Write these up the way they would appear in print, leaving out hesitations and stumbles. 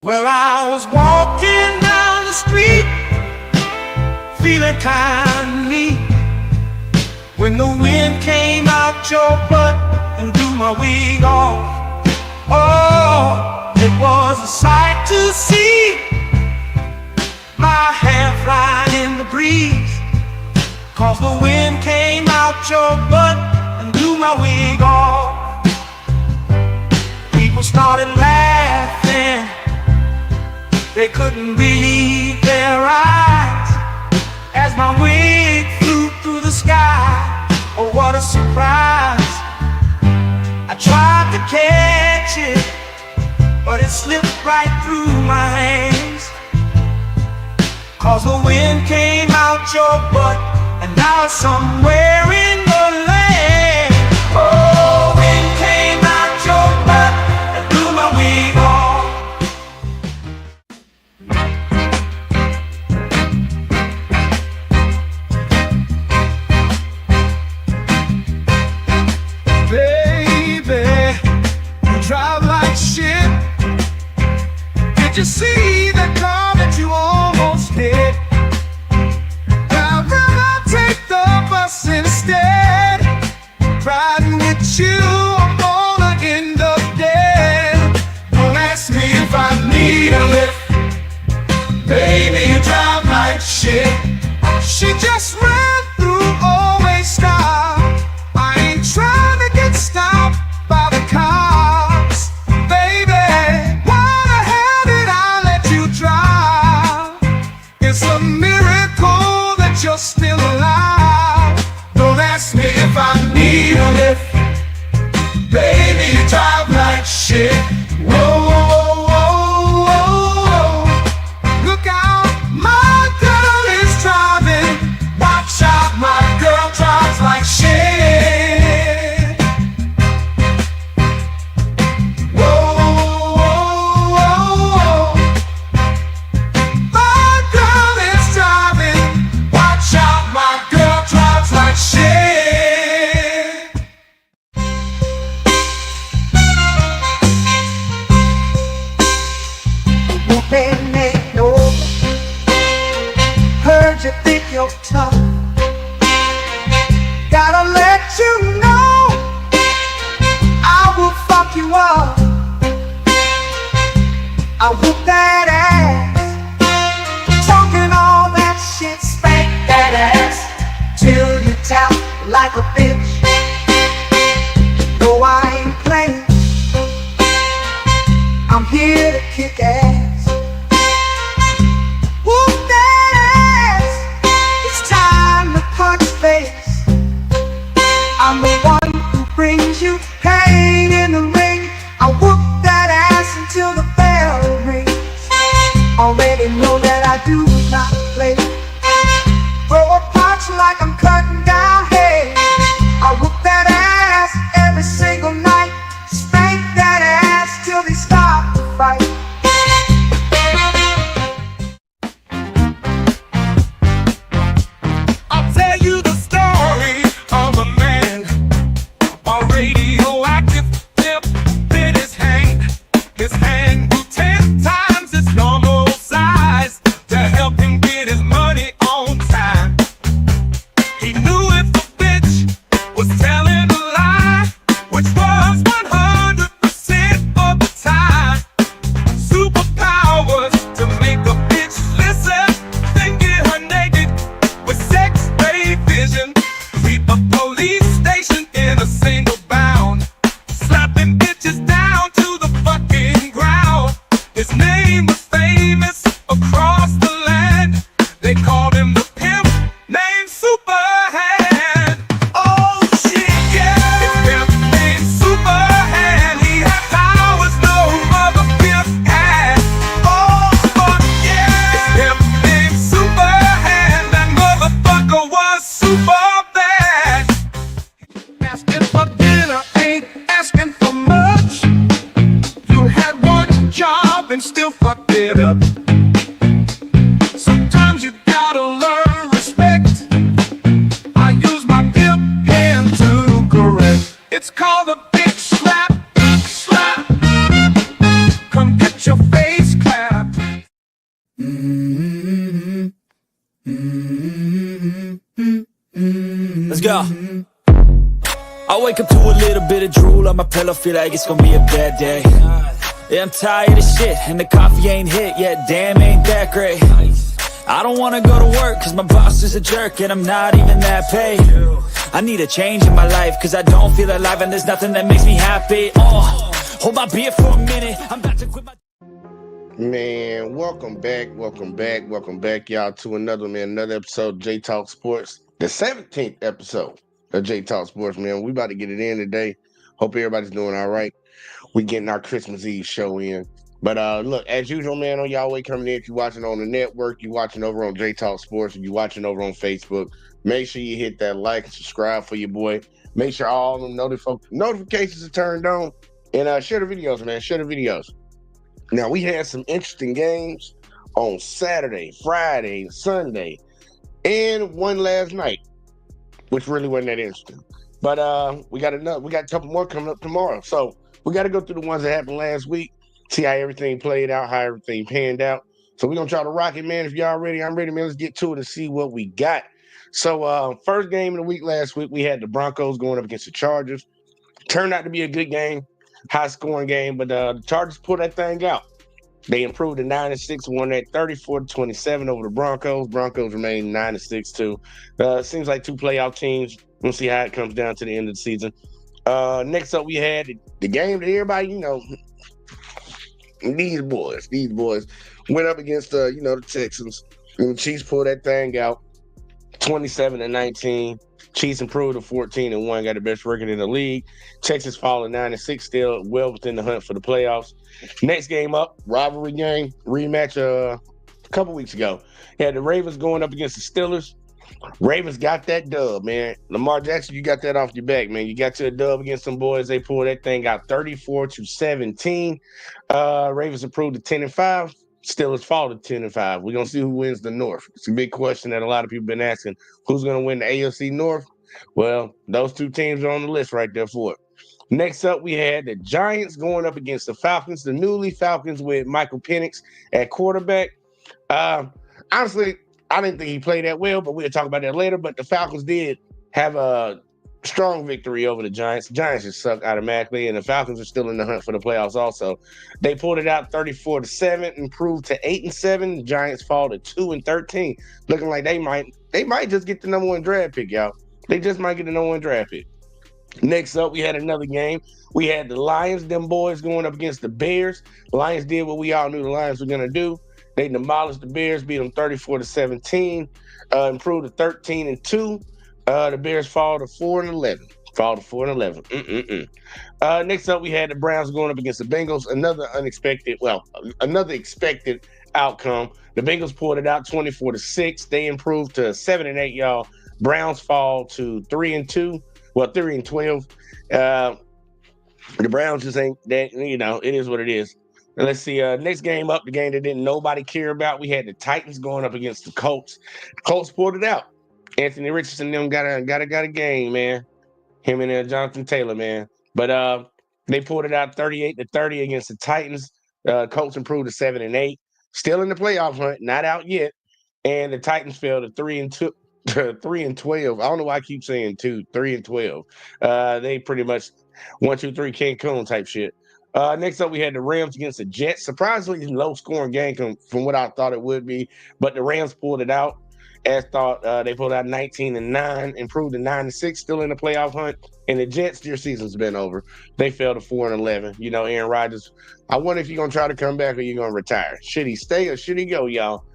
Well, I was walking down the street, feeling kind neat, when the wind came out your butt and blew my wig off. Oh, it was a sight to see, my hair flying in the breeze, 'cause the wind came out your butt and blew my wig off. People started laughing, they couldn't believe their eyes, as my wig flew through the sky. Oh, what a surprise. I tried to catch it, but it slipped right through my hands, 'cause the wind came out your butt and now it's somewhere in the land. Oh, wind came out your butt and blew my wig off. Baby, you drive like shit. Did you see that car that you almost hit? I'd rather take the bus instead. Riding with you, I'm gonna end up dead. Don't ask me if I need a lift. Baby, you drive like shit. She just ran through, always stop. I ain't trying to get stopped by the cops. Baby, why the hell did I let you drive? It's a miracle that you're still alive. Don't ask me if I need a lift. Baby, you drive like shit. Whoa, whoa, whoa, whoa, whoa. Look out, my girl is driving. Watch out, my girl drives like shit. Whoa, whoa, whoa, whoa. My girl is driving. Watch out, my girl drives like shit. Whooping ain't over. Heard you think you're tough. Gotta let you know, I will fuck you up. I whoop that ass, talking all that shit, spank that ass till you tap like a bitch. No, I ain't playing, I'm here to kick ass. Whoop that ass, it's time to punch face. I'm the one who brings you pain in the ring. I whoop that ass until the bell rings. Already know that I do not play. Throw a punch like I'm cutting down hay. I whoop that ass every single night. Spank that ass till they stop the fight. I'll tell you the story of a man, a radioactive tip in his hand. His hand grew 10 times its normal size to help him get his money on time. He knew if a bitch was telling a lie, which was 100% of the time. Superpowers to make a bitch listen, then get her naked with sex-ray vision. Sweep a police station in a single bound, slapping bitches down to the fucking ground. His name was famous across the land. They called him the pimp named Superhand. Oh shit, yeah, his pimp named Superhand. He had powers no other pimp had. Oh fuck yeah, his pimp named Superhand. That motherfucker was super bad. Asking for dinner ain't asking for much. You had one job and still fucked it up. Sometimes you gotta learn respect. I use my pimp hand to correct. It's called a bitch slap, slap. Come get your face clapped. Yeah. I wake up to a little bit of drool on my pillow, feel like it's gonna be a bad day. Yeah, I'm tired of shit, and the coffee ain't hit yet, damn, ain't that great. I don't wanna go to work, cause my boss is a jerk, and I'm not even that paid. I need a change in my life, cause I don't feel alive, and there's nothing that makes me happy. Oh, hold my beer for a minute, I'm about to quit my... Man, welcome back, y'all, to another episode of J Talk Sports, the 17th episode of J Talk Sports, man. We about to get it in today. Hope everybody's doing all right. We getting our Christmas Eve show in. But look, as usual, man, on y'all way coming in, if you're watching on the network, you're watching over on J Talk Sports, or you're watching over on Facebook, make sure you hit that like and subscribe for your boy. Make sure all them notifications are turned on. And share the videos, man. Share the videos. Now, we had some interesting games on Saturday, Friday, Sunday, and one last night, which really wasn't that interesting. But we got a couple more coming up tomorrow. So we got to go through the ones that happened last week, see how everything played out, how everything panned out. So we're going to try to rock it, man. If y'all ready, I'm ready, man. Let's get to it and see what we got. So first game of the week last week, we had the Broncos going up against the Chargers. Turned out to be a good game, high-scoring game, but the Chargers pulled that thing out. They improved to 9-6, won that 34-27 over the Broncos. Broncos remain 9-6 too. Seems like two playoff teams. We'll see how it comes down to the end of the season. Next up, we had the game that everybody, these boys went up against the Texans. And the Chiefs pulled that thing out, 27-19. Chiefs improved to 14-1, got the best record in the league. Texas falling 9-6, still well within the hunt for the playoffs. Next game up, rivalry game, rematch a couple weeks ago. Had the Ravens going up against the Steelers. Ravens got that dub, man. Lamar Jackson, you got that off your back, man. You got your dub against some boys. They pulled that thing out 34-17. Ravens improved to 10-5. Steelers fall to 10-5. We're going to see who wins the North. It's a big question that a lot of people have been asking. Who's going to win the AFC North? Well, those two teams are on the list right there for it. Next up, we had the Giants going up against the Falcons, the newly Falcons with Michael Penix at quarterback. Honestly, I didn't think he played that well, but we'll talk about that later. But the Falcons did have a strong victory over the Giants. The Giants just suck automatically, and the Falcons are still in the hunt for the playoffs also. They pulled it out 34-7, improved to 8-7. The Giants fall to 2-13, looking like they might just get the number one draft pick, y'all. They just might get the number one draft pick. Next up, we had another game. We had the Lions, them boys, going up against the Bears. The Lions did what we all knew the Lions were going to do. They demolished the Bears, beat them 34-17, improved to 13-2. The Bears fall to 4-11. Next up, we had the Browns going up against the Bengals. Another expected outcome. The Bengals pulled it out 24-6. They improved to 7-8, y'all. Browns fall to 3-2. Well, 3-12. The Browns just ain't that, it is what it is. And let's see, next game up, the game that didn't nobody care about. We had the Titans going up against the Colts. The Colts pulled it out. Anthony Richardson them got a game, man. Him and Jonathan Taylor, man. But they pulled it out 38-30 against the Titans. Colts improved to 7-8. Still in the playoff hunt, not out yet. And the Titans fell to 3-2. 3-12. I don't know why I keep saying 3-12. They pretty much 1-2-3 Cancun type shit. Next up, we had the Rams against the Jets. Surprisingly low-scoring game from what I thought it would be, but the Rams pulled it out. As thought, they pulled out 19-9, improved to 9-6, still in the playoff hunt. And the Jets, their season's been over. They fell to 4-11. Aaron Rodgers. I wonder if you're gonna try to come back or you're gonna retire. Should he stay or should he go, y'all?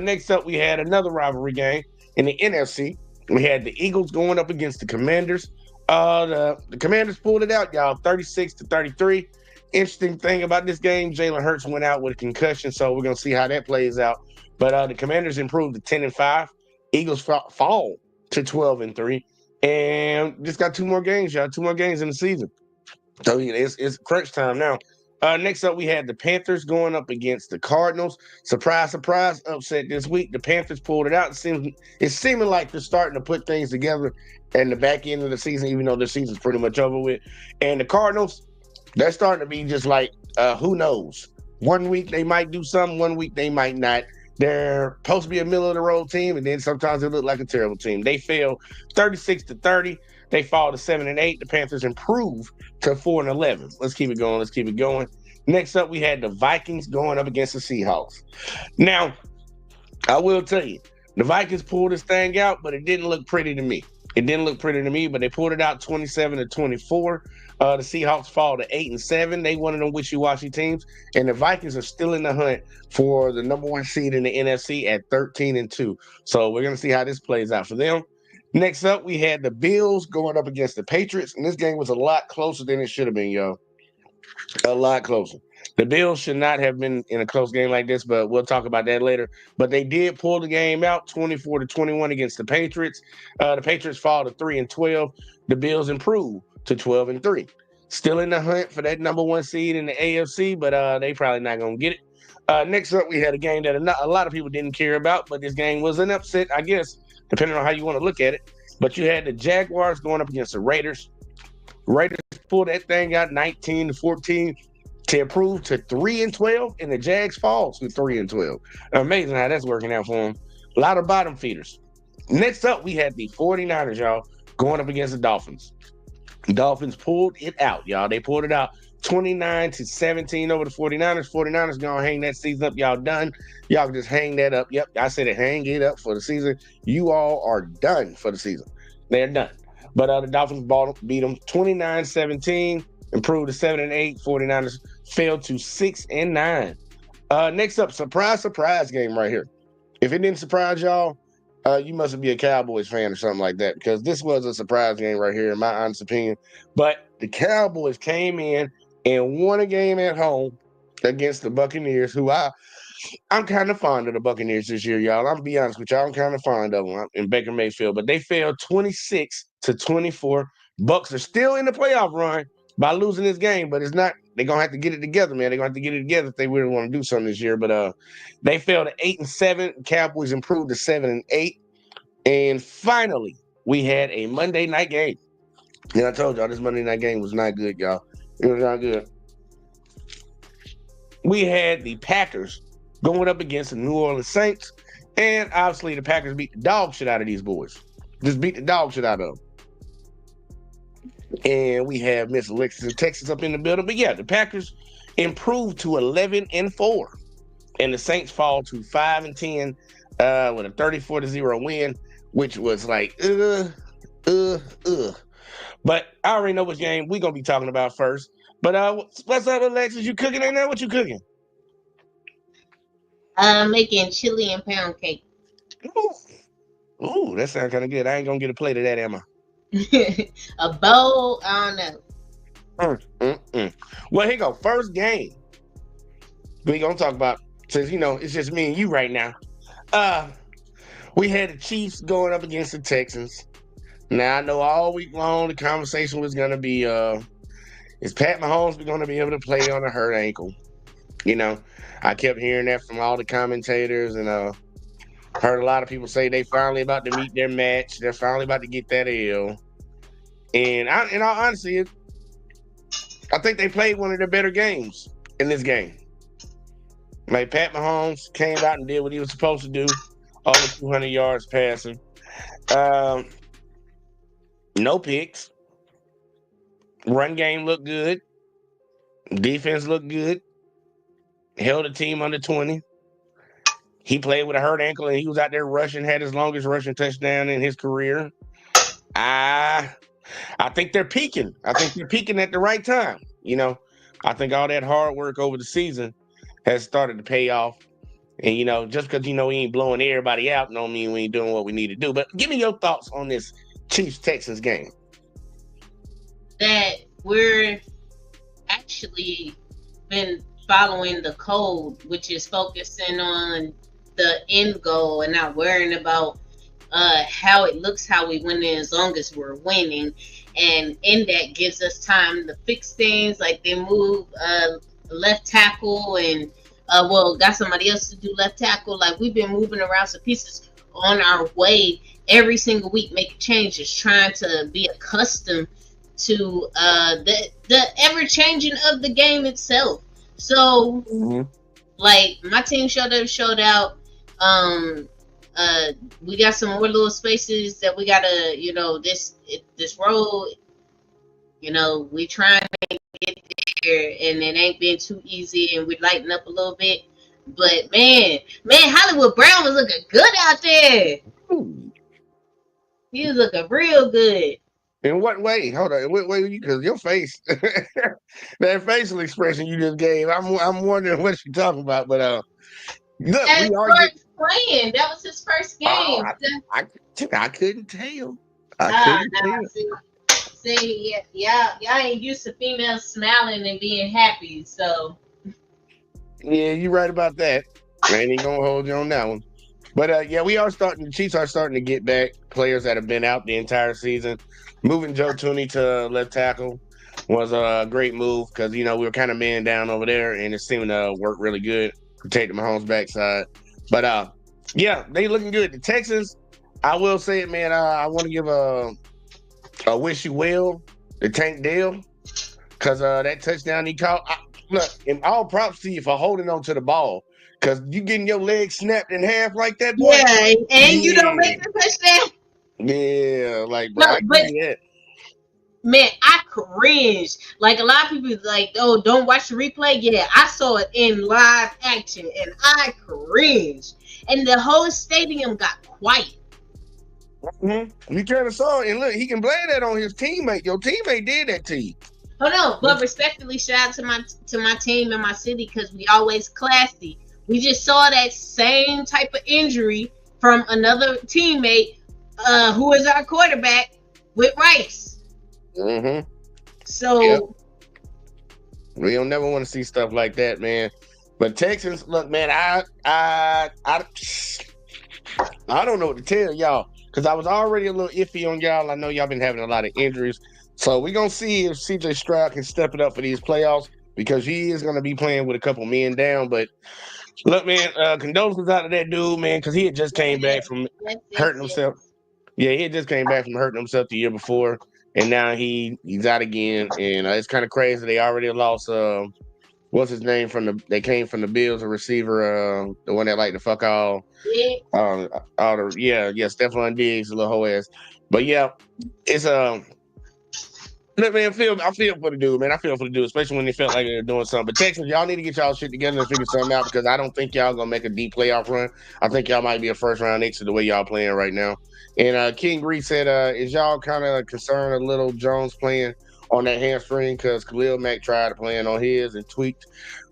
Next up, we had another rivalry game in the NFC. We had the Eagles going up against the Commanders. The Commanders pulled it out, y'all, 36-33. Interesting thing about this game, Jalen Hurts went out with a concussion, so we're going to see how that plays out. But the Commanders improved to 10-5. Eagles fall to 12-3. And just got two more games, y'all. Two more games in the season. So it's crunch time now. Next up, we had the Panthers going up against the Cardinals. Surprise, surprise, upset this week. The Panthers pulled it out. It's seeming like they're starting to put things together in the back end of the season, even though the season's pretty much over with. And the Cardinals, they're starting to be just like, who knows? 1 week they might do something, 1 week they might not. They're supposed to be a middle of the road team, and then sometimes they look like a terrible team. They fell 36-30. They fall to 7-8. The Panthers improve to 4-11. Let's keep it going. Let's keep it going. Next up, we had the Vikings going up against the Seahawks. Now, I will tell you, the Vikings pulled this thing out, but it didn't look pretty to me. It didn't look pretty to me, but they pulled it out 27-24. The Seahawks fall to 8-7. They one of them wishy-washy teams, and the Vikings are still in the hunt for the number one seed in the NFC at 13-2. So we're gonna see how this plays out for them. Next up, we had the Bills going up against the Patriots, and this game was a lot closer than it should have been, y'all. A lot closer. The Bills should not have been in a close game like this, but we'll talk about that later. But they did pull the game out 24-21 against the Patriots. The Patriots fall to 3-12. The Bills improve to 12-3. Still in the hunt for that number one seed in the AFC, but they probably not going to get it. Next up, we had a game that a lot of people didn't care about, but this game was an upset, I guess, depending on how you want to look at it. But you had the Jaguars going up against the Raiders. Raiders pulled that thing out 19-14 to improve to 3-12, and the Jags fall to 3-12. Amazing how that's working out for them. A lot of bottom feeders. Next up, we had the 49ers, y'all, going up against the Dolphins. Dolphins pulled it out, y'all. They pulled it out 29-17 over the 49ers. 49ers gonna hang that season up. Y'all done. Y'all can just hang that up. Yep, I said it, hang it up for the season. You all are done for the season. They're done. But the Dolphins beat them 29-17, improved to 7-8. 49ers fell to 6-9. Next up, surprise game right here. If it didn't surprise y'all, you must be a Cowboys fan or something like that, because this was a surprise game right here, in my honest opinion. But the Cowboys came in and won a game at home against the Buccaneers, who I'm kind of fond of the Buccaneers this year, y'all. I'm gonna be honest with y'all. I'm kind of fond of them in Baker Mayfield, but they fell 26-24. Bucks are still in the playoff run by losing this game, but it's not. They're gonna have to get it together, man. They're gonna have to get it together if they really want to do something this year. But they fell to 8-7. Cowboys improved to 7-8. And finally, we had a Monday night game. And I told y'all this Monday night game was not good, y'all. It was not good. We had the Packers going up against the New Orleans Saints. And obviously the Packers beat the dog shit out of these boys. Just beat the dog shit out of them. And we have Miss Alexis in Texas up in the building. But yeah, the Packers improved to 11-4. And the Saints fall to 5-10 with a 34-0 win, which was like, But I already know which game we're going to be talking about first. But what's up, Alexis? You cooking right now? What you cooking? Making chili and pound cake. Ooh, that sounds kind of good. I ain't going to get a plate of that, am I? A bowl, I don't know. Well, here you go. First game we going to talk about, since, it's just me and you right now. We had the Chiefs going up against the Texans. Now, I know all week long the conversation was going to be, is Pat Mahomes going to be able to play on a hurt ankle? I kept hearing that from all the commentators, and heard a lot of people say they finally about to meet their match. They're finally about to get that L. And in all honesty, I think they played one of their better games in this game. Like, Pat Mahomes came out and did what he was supposed to do. Over 200 yards passing. No picks. Run game looked good. Defense looked good. Held the team under 20. He played with a hurt ankle, and he was out there rushing, had his longest rushing touchdown in his career. I think they're peaking. I think they're peaking at the right time. I think all that hard work over the season has started to pay off. And, just because, we ain't blowing everybody out don't mean we ain't doing what we need to do. But give me your thoughts on this Chiefs-Texans game. That we're actually been following the code, which is focusing on the end goal and not worrying about how it looks, how we win it, as long as we're winning. And in that gives us time to fix things, like they move left tackle and got somebody else to do left tackle. Like, we've been moving around some pieces on our way every single week, making changes, trying to be accustomed to the ever changing of the game itself. So, like, my team showed out. Um, we got some more little spaces that we gotta, this road, we trying to get there, and it ain't been too easy, and we're lighting up a little bit. But man, Hollywood Brown was looking good out there. Ooh. He was looking real good. In what way? Hold on. In what way? Because your face, that facial expression you just gave, I'm wondering what you're talking about. But look, As we are first playing, that was his first game. Oh, I couldn't tell. I couldn't tell. See, y'all ain't used to females smiling and being happy, so. Yeah, you're right about that. I ain't gonna hold you on that one. But yeah, the Chiefs are starting to get back players that have been out the entire season. Moving Joe Tooney to left tackle was a great move because we were kind of man down over there, and it seemed to work really good, protect Mahomes' backside. But yeah, they looking good. The Texans, I will say it, man. I want to give a wish you well to Tank Dell because that touchdown he caught. Look, and all props to you for holding on to the ball because you getting your leg snapped in half like that, boy. Yeah, and you don't make the touchdown. Yeah, like, No, I but give you that. man, I cringed. Like a lot of people like, oh, don't watch the replay. Yeah, I saw it in live action and I cringed. And the whole stadium got quiet. Mm-hmm. You kind of saw it, and look, he can blame that on his teammate. Your teammate did that to you. Oh no, but respectfully, shout out to my team and my city because we always classy. We just saw that same type of injury from another teammate, who is our quarterback with Rice. Mm-hmm. So we don't never want to see stuff like that, man. But Texans, look, man, I don't know what to tell y'all because I was already a little iffy on y'all. I know y'all been having a lot of injuries. So we're going to see if CJ Stroud can step it up for these playoffs because he is going to be playing with a couple men down. But look, man, condolences out to that dude, man, because he had just came back from hurting himself. Yeah, he had just came back from hurting himself the year before, and now he's out again. And it's kind of crazy. They already lost, what's his name they came from the Bills, a receiver, the one that like to fuck all the Stephon Diggs, a little hoe ass. But yeah, it's look, man, I feel for the dude, man. I feel for the dude, especially when they felt like they were doing something. But Texans, y'all need to get y'all shit together and figure something out because I don't think y'all gonna make a deep playoff run. I think y'all might be a first round exit the way y'all playing right now. And King Grease said, is y'all kind of concerned a little Jones playing on that hamstring because Khalil Mack tried playing on his and tweaked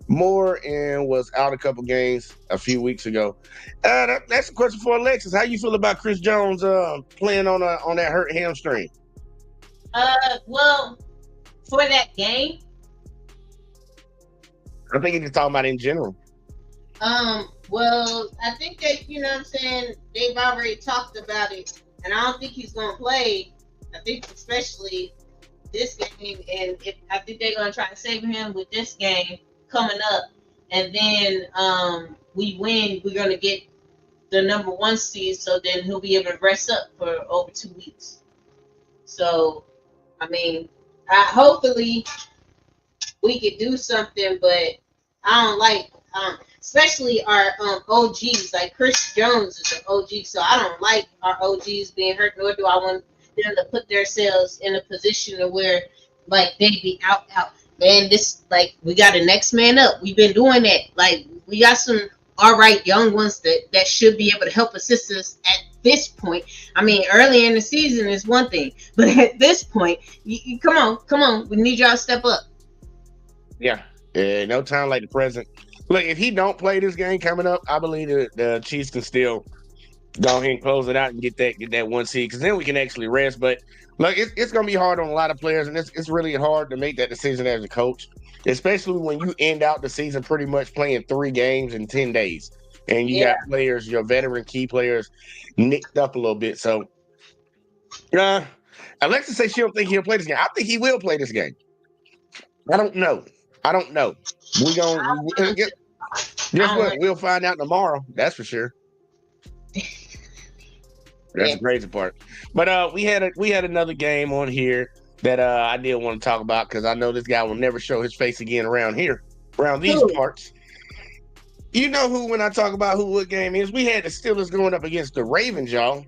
more and was out a couple games a few weeks ago. That's a question for Alexis. How you feel about Chris Jones playing on that hurt hamstring? Well, for that game, I think he's just talking about in general. Well, I think that, what I'm saying, they've already talked about it, and I don't think he's going to play. I think especially this game, and I think they're going to try to save him with this game coming up, and then we win, we're going to get the number 1 seed, so then he'll be able to rest up for over 2 weeks. So, I mean, hopefully we could do something, but I don't like, especially our OGs. Like Chris Jones is an OG, so I don't like our OGs being hurt, nor do I want them to put themselves in a position to where, like, they be out. Man, this, like, we got a next man up. We've been doing that. Like, we got some all right young ones that should be able to help assist us at this point. I mean, early in the season is one thing, but at this point, you come on, we need y'all to step up. Yeah, no time like the present. Look, if he don't play this game coming up, I believe the Chiefs can still go ahead and close it out and get that 1 seed because then we can actually rest. But look, it's going to be hard on a lot of players, and it's really hard to make that decision as a coach, especially when you end out the season pretty much playing 3 games in 10 days. And you got players, your veteran key players, nicked up a little bit. So, Alexis says she don't think he'll play this game. I think he will play this game. I don't know. Guess what? We'll find out tomorrow. That's for sure. That's the crazy part. But we had another game on here that I did want to talk about because I know this guy will never show his face again around these parts. You know who, when I talk about who what game is, we had the Steelers going up against the Ravens, y'all.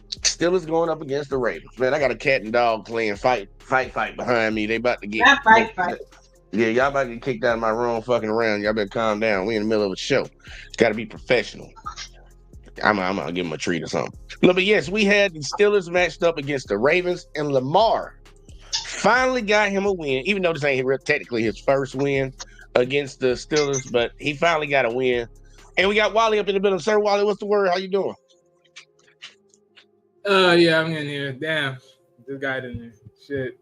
Steelers going up against the Ravens. Man, I got a cat and dog playing fight behind me. They about to get Not fight. Yeah, y'all about to get kicked out of my room fucking around. Y'all better calm down. We in the middle of a show. Got to be professional. I'm gonna give him a treat or something. No, but yes, we had the Steelers matched up against the Ravens, and Lamar finally got him a win, even though this ain't technically his first win against the Steelers, but he finally got a win. And we got Wally up in the middle. Sir Wally, what's the word? How you doing? Yeah, I'm in here. Damn, this guy in there. Shit.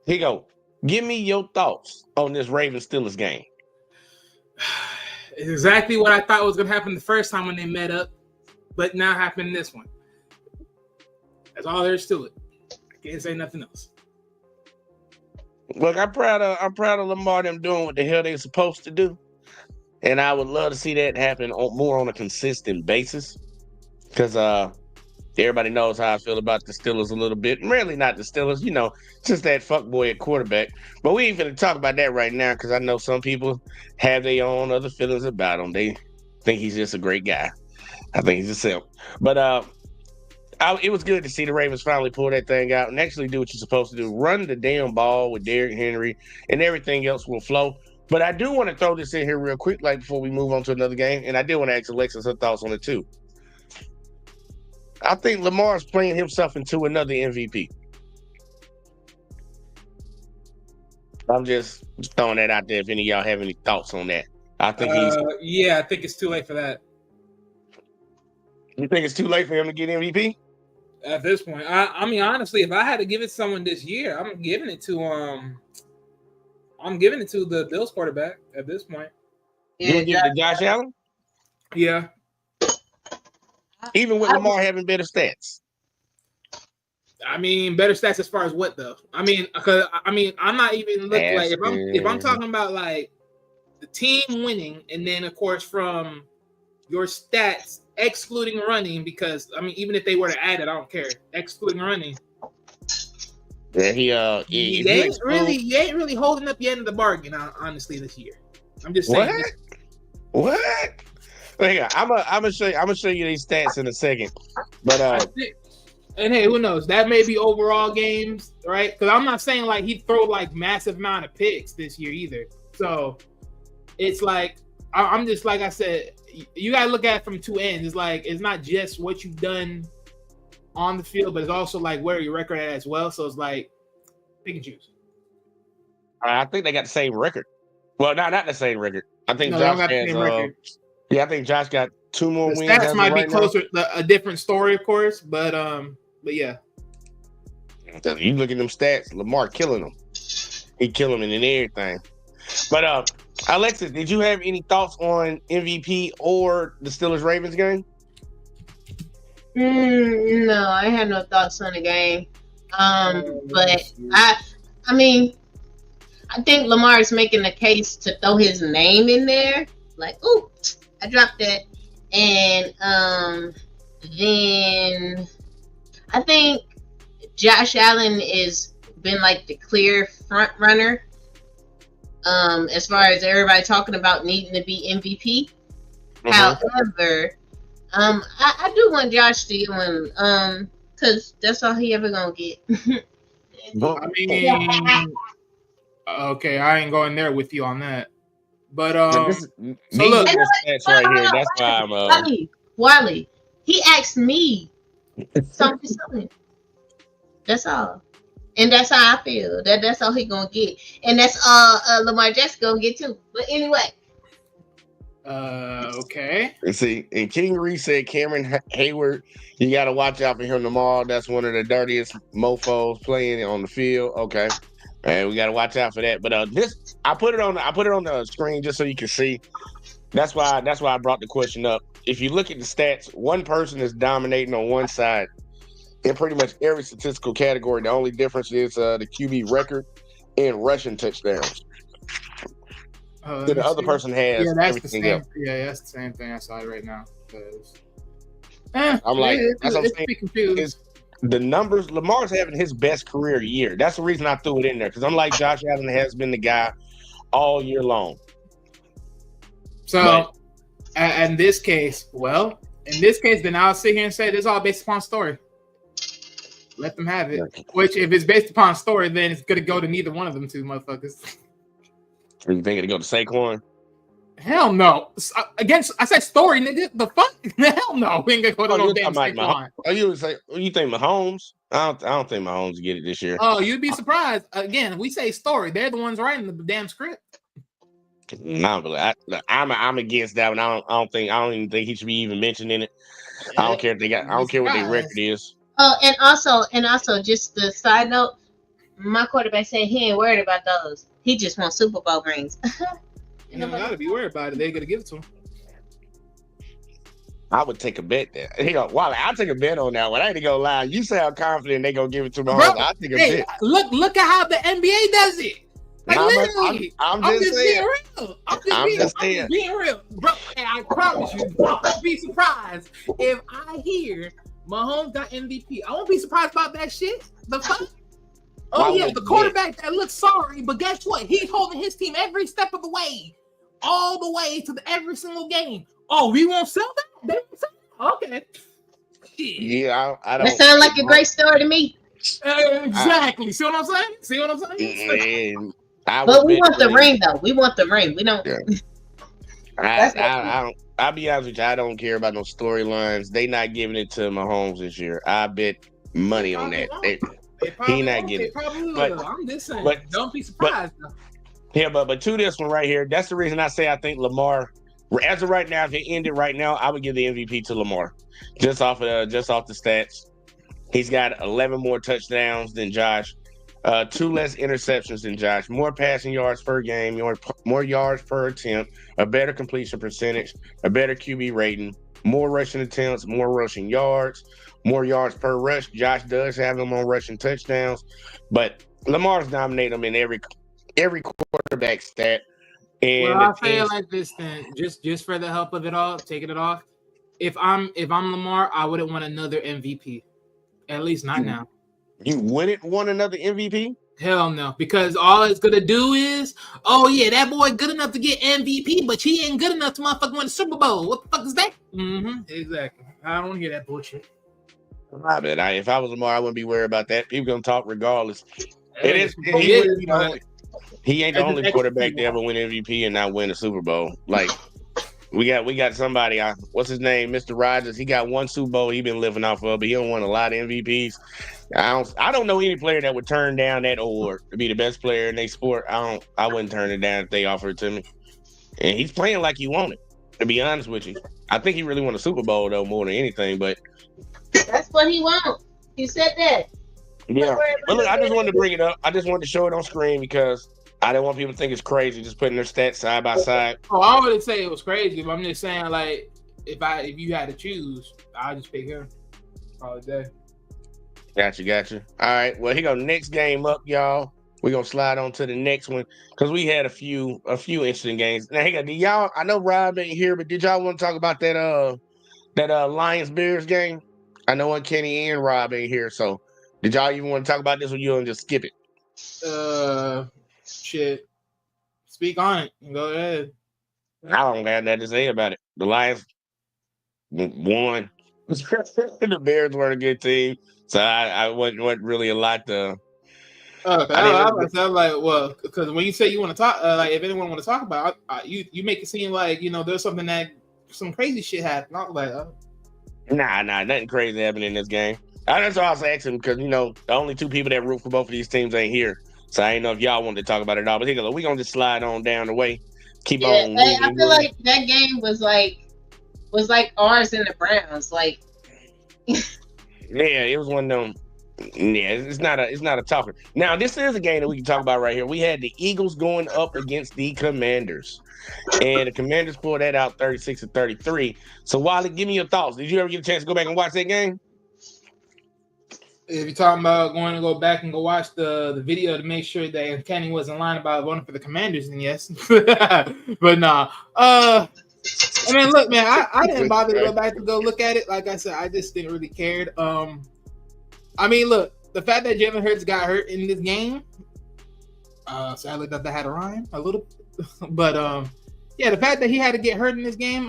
Here you go. Give me your thoughts on this Ravens Steelers game. It's exactly what I thought was gonna happen the first time when they met up, but now happened in this one. That's all there is to it. I can't say nothing else. Look, I'm proud of Lamar them doing what the hell they're supposed to do, and I would love to see that happen more on a consistent basis. Because everybody knows how I feel about the Steelers a little bit. Really not the Steelers, just that fuckboy at quarterback. But we ain't finna talk about that right now because I know some people have their own other feelings about him. They think he's just a great guy. I think he's just him. But it was good to see the Ravens finally pull that thing out and actually do what you're supposed to do. Run the damn ball with Derrick Henry, and everything else will flow. But I do want to throw this in here real quick, like before we move on to another game. And I did want to ask Alexis her thoughts on it too. I think Lamar's playing himself into another MVP. I'm just throwing that out there if any of y'all have any thoughts on that. I think Yeah, I think it's too late for that. You think it's too late for him to get MVP? At this point. I mean, honestly, if I had to give it to someone this year, I'm giving it to the Bills quarterback at this point. You would give it to Josh Allen? Yeah. Even with Lamar having better stats. I mean, better stats as far as what though? I mean, I'm not even looking like if I'm talking about like the team winning, and then of course from your stats excluding running, because I mean, even if they were to add it, I don't care. Excluding running. Yeah, he ain't really holding up the end of the bargain, honestly, this year. I'm just saying. What? Hang on, I'm gonna show you these stats in a second. But and hey, who knows? That may be overall games, right? Because I'm not saying like he'd throw like massive amount of picks this year either. So it's like I'm just like I said, you gotta look at it from two ends. It's like it's not just what you've done on the field, but it's also like where your record at as well. So it's like pick and choose. I think they got the same record. Well, not the same record. I think No, Josh got the has. same record. Yeah, I think Josh got 2 more wins. Stats might be closer, a different story, of course, but yeah. You look at them stats, Lamar killing them. He killing them in everything. But Alexis, did you have any thoughts on MVP or the Steelers Ravens game? No, I had no thoughts on the game. But I mean, I think Lamar is making the case to throw his name in there. Like, ooh, I dropped that. And then I think Josh Allen is been like the clear front runner. As far as everybody talking about needing to be MVP. Mm-hmm. However, I do want Josh to win, because that's all he ever gonna get. I mean, okay, I ain't going there with you on that. But so look, stats right here. That's why I'm Wally. He asked me something. That's all. And that's how I feel. That's all he gonna get. And that's all Lamar Jackson gonna get too. But anyway. Okay. See, and King Reese said Cameron Hayward, you gotta watch out for him tomorrow. That's one of the dirtiest mofos playing on the field. Okay. And we gotta watch out for that. But this I put it on the screen just so you can see. That's why I brought the question up. If you look at the stats, one person is dominating on one side in pretty much every statistical category. The only difference is the QB record and rushing touchdowns. The other person has everything else. Yeah, that's the same thing I saw right now. I'm like, that's what I'm saying. Confused. The numbers, Lamar's having his best career year. That's the reason I threw it in there, because I'm like, Josh Allen has been the guy all year long. So, in this case, then I'll sit here and say this is all based upon story. Let them have it. Which, if it's based upon story, then it's gonna go to neither one of them two motherfuckers. Are you thinking to go to Saquon? Hell no. I said story, nigga. The fuck? Hell no. We ain't gonna go to no damn Saquon. You think Mahomes? I don't think Mahomes get it this year. Oh, you'd be surprised. Again, we say story. They're the ones writing the damn script. I'm against that one. I don't even think he should be even mentioned in it. I don't care if they got. I don't care what their record is. Oh, and also, just the side note, my quarterback said he ain't worried about those. He just wants Super Bowl rings. You don't gotta be worried about it. They're gonna give it to him. I would take a bet there. Wally, I'll take a bet on that one. I ain't gonna lie. You sound confident they gonna give it to Mahomes. I'll take a bet. Look at how the NBA does it. Like literally, I'm just being real. I'm just being real, bro. And I promise you, don't be surprised if I hear Mahomes got MVP. I won't be surprised about that shit. The fuck? Oh yeah, the quarterback that looks sorry, but guess what? He's holding his team every step of the way, all the way to every single game. Oh, we won't sell that? They won't sell that? Okay. Yeah, I don't. That sounds like a great story to me. Exactly. See what I'm saying? But we want the ring, though. We want the ring. We don't. Yeah. I'll be honest with you. I don't care about no storylines. They not giving it to Mahomes this year. I bet money on that. He not getting it. But I'm just saying. Don't be surprised. But to this one right here, that's the reason I say I think Lamar. As of right now, if it ended right now, I would give the MVP to Lamar, just off the stats. He's got 11 more touchdowns than Josh, 2 less interceptions than Josh, more passing yards per game, more yards per attempt, a better completion percentage, a better QB rating, more rushing attempts, more rushing yards, more yards per rush. Josh does have him on rushing touchdowns, but Lamar's dominated him in every quarterback stat. And I'll say it like this then, just for the help of it all, taking it off. If I'm Lamar, I wouldn't want another MVP. At least not now. You wouldn't want another MVP? Hell no, because all it's gonna do is, oh yeah, that boy good enough to get MVP, but he ain't good enough to motherfucking win the Super Bowl. What the fuck is that? Exactly. I don't hear that bullshit. I bet if I was Lamar, I wouldn't be worried about that. People gonna talk regardless. He ain't the only quarterback to ever win MVP and not win a Super Bowl. Like we got somebody. What's his name, Mr. Rogers? He got one Super Bowl he been living off of, but he don't won a lot of MVPs. I don't know any player that would turn down that award to be the best player in their sport. I wouldn't turn it down if they offered it to me. And he's playing like he wanted. To be honest with you, I think he really won a Super Bowl though more than anything. But that's what he wants. He said that. Yeah, but look, I just wanted to bring it up. I just wanted to show it on screen because I didn't want people to think it's crazy just putting their stats side by side. Oh, I wouldn't say it was crazy, but I'm just saying, like, if you had to choose, I'd just pick him all day. Gotcha. All right, well, here go next game up, y'all. We're gonna slide on to the next one because we had a few interesting games. Now, hey, did y'all? I know Rob ain't here, but did y'all want to talk about that Lions Bears game? I know Kenny and Rob ain't here, so did y'all even want to talk about this, or you want to just skip it? Shit. Speak on it. Go ahead. I don't got nothing to say about it. The Lions won. The Bears were a good team, so I wasn't really a lot to. Okay, I was like, well, because when you say you want to talk, like if anyone want to talk about, you make it seem like there's some crazy shit happened. I was like, Nah, nothing crazy happened in this game. That's why I was asking because the only two people that root for both of these teams ain't here. So I didn't know if y'all wanted to talk about it at all. But here, we're going to just slide on down the way. Keep on moving. I feel like that game was like ours and the Browns. Like, yeah, it was one of them. Yeah, it's not a talker. Now, this is a game that we can talk about right here. We had the Eagles going up against the Commanders. And the Commanders pulled that out 36-33. So, Wally, give me your thoughts. Did you ever get a chance to go back and watch that game? If you're talking about going to go back and go watch the video to make sure that Kenny wasn't lying about voting for the Commanders, then yes. But nah. I mean, look, man, I didn't bother to go back to go look at it. Like I said, I just didn't really care. I mean, look, the fact that Jalen Hurts got hurt in this game, sadly that had a rhyme a little, but Yeah, the fact that he had to get hurt in this game,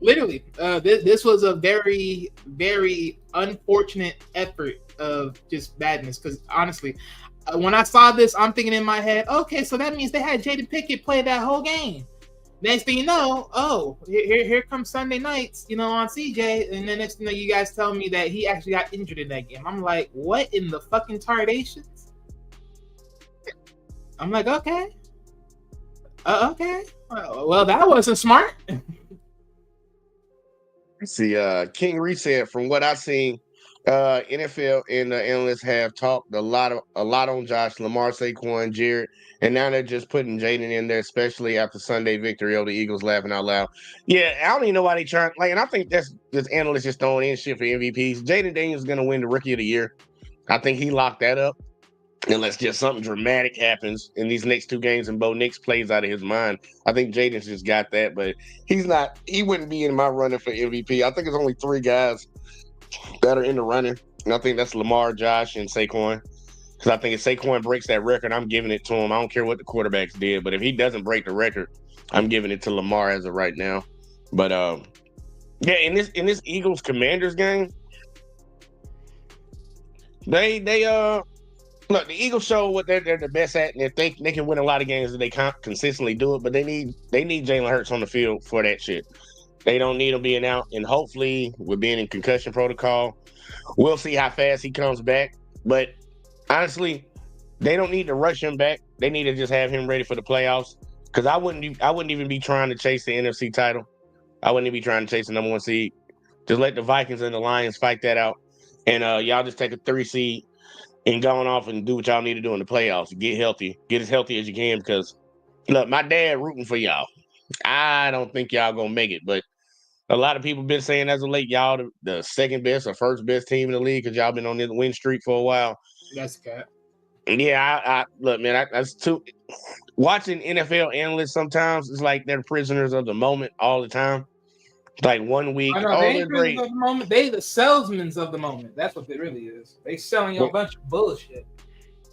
literally, this was a very, very unfortunate effort of just badness. Because honestly, when I saw this, I'm thinking in my head, okay, so that means they had Jaden Pickett play that whole game. Next thing you know, oh, here comes Sunday nights, on CJ, and then next thing you guys tell me that he actually got injured in that game. I'm like, what in the fucking tardations? I'm like, okay. Okay. Well, that wasn't smart. See, King Reset, from what I've seen, NFL and the analysts have talked a lot on Josh, Lamar, Saquon, Jared, and now they're just putting Jaden in there, especially after Sunday victory over the Eagles, laughing out loud. Yeah, I don't even know why they trying, and I think that's just analysts just throwing in shit for MVPs. Jaden Daniels is gonna win the Rookie of the Year. I think he locked that up. Unless just something dramatic happens in these next two games and Bo Nix plays out of his mind. I think Jaden's just got that, but he wouldn't be in my running for MVP. I think it's only 3 guys that are in the running. And I think that's Lamar, Josh, and Saquon. Because I think if Saquon breaks that record, I'm giving it to him. I don't care what the quarterbacks did, but if he doesn't break the record, I'm giving it to Lamar as of right now. But yeah, in this Eagles Commanders game, they look, the Eagles show what they're the best at, and if they can win a lot of games, they can't consistently do it. But they need Jalen Hurts on the field for that shit. They don't need him being out, and hopefully, with being in concussion protocol, we'll see how fast he comes back. But honestly, they don't need to rush him back. They need to just have him ready for the playoffs. Because I wouldn't even be trying to chase the NFC title. I wouldn't even be trying to chase the number 1 seed. Just let the Vikings and the Lions fight that out, and y'all just take a 3 seed. And going off and do what y'all need to do in the playoffs. Get healthy. Get as healthy as you can because, look, my dad rooting for y'all. I don't think y'all going to make it. But a lot of people been saying as of late, y'all the second best or first best team in the league because y'all been on this win streak for a while. That's cat. Yeah, I look, man, that's too. Watching NFL analysts sometimes, it's like they're prisoners of the moment all the time. Like 1 week, I know, they ain't prisoners of the moment. They the salesmen of the moment. That's what it really is. They selling you a bunch of bullshit.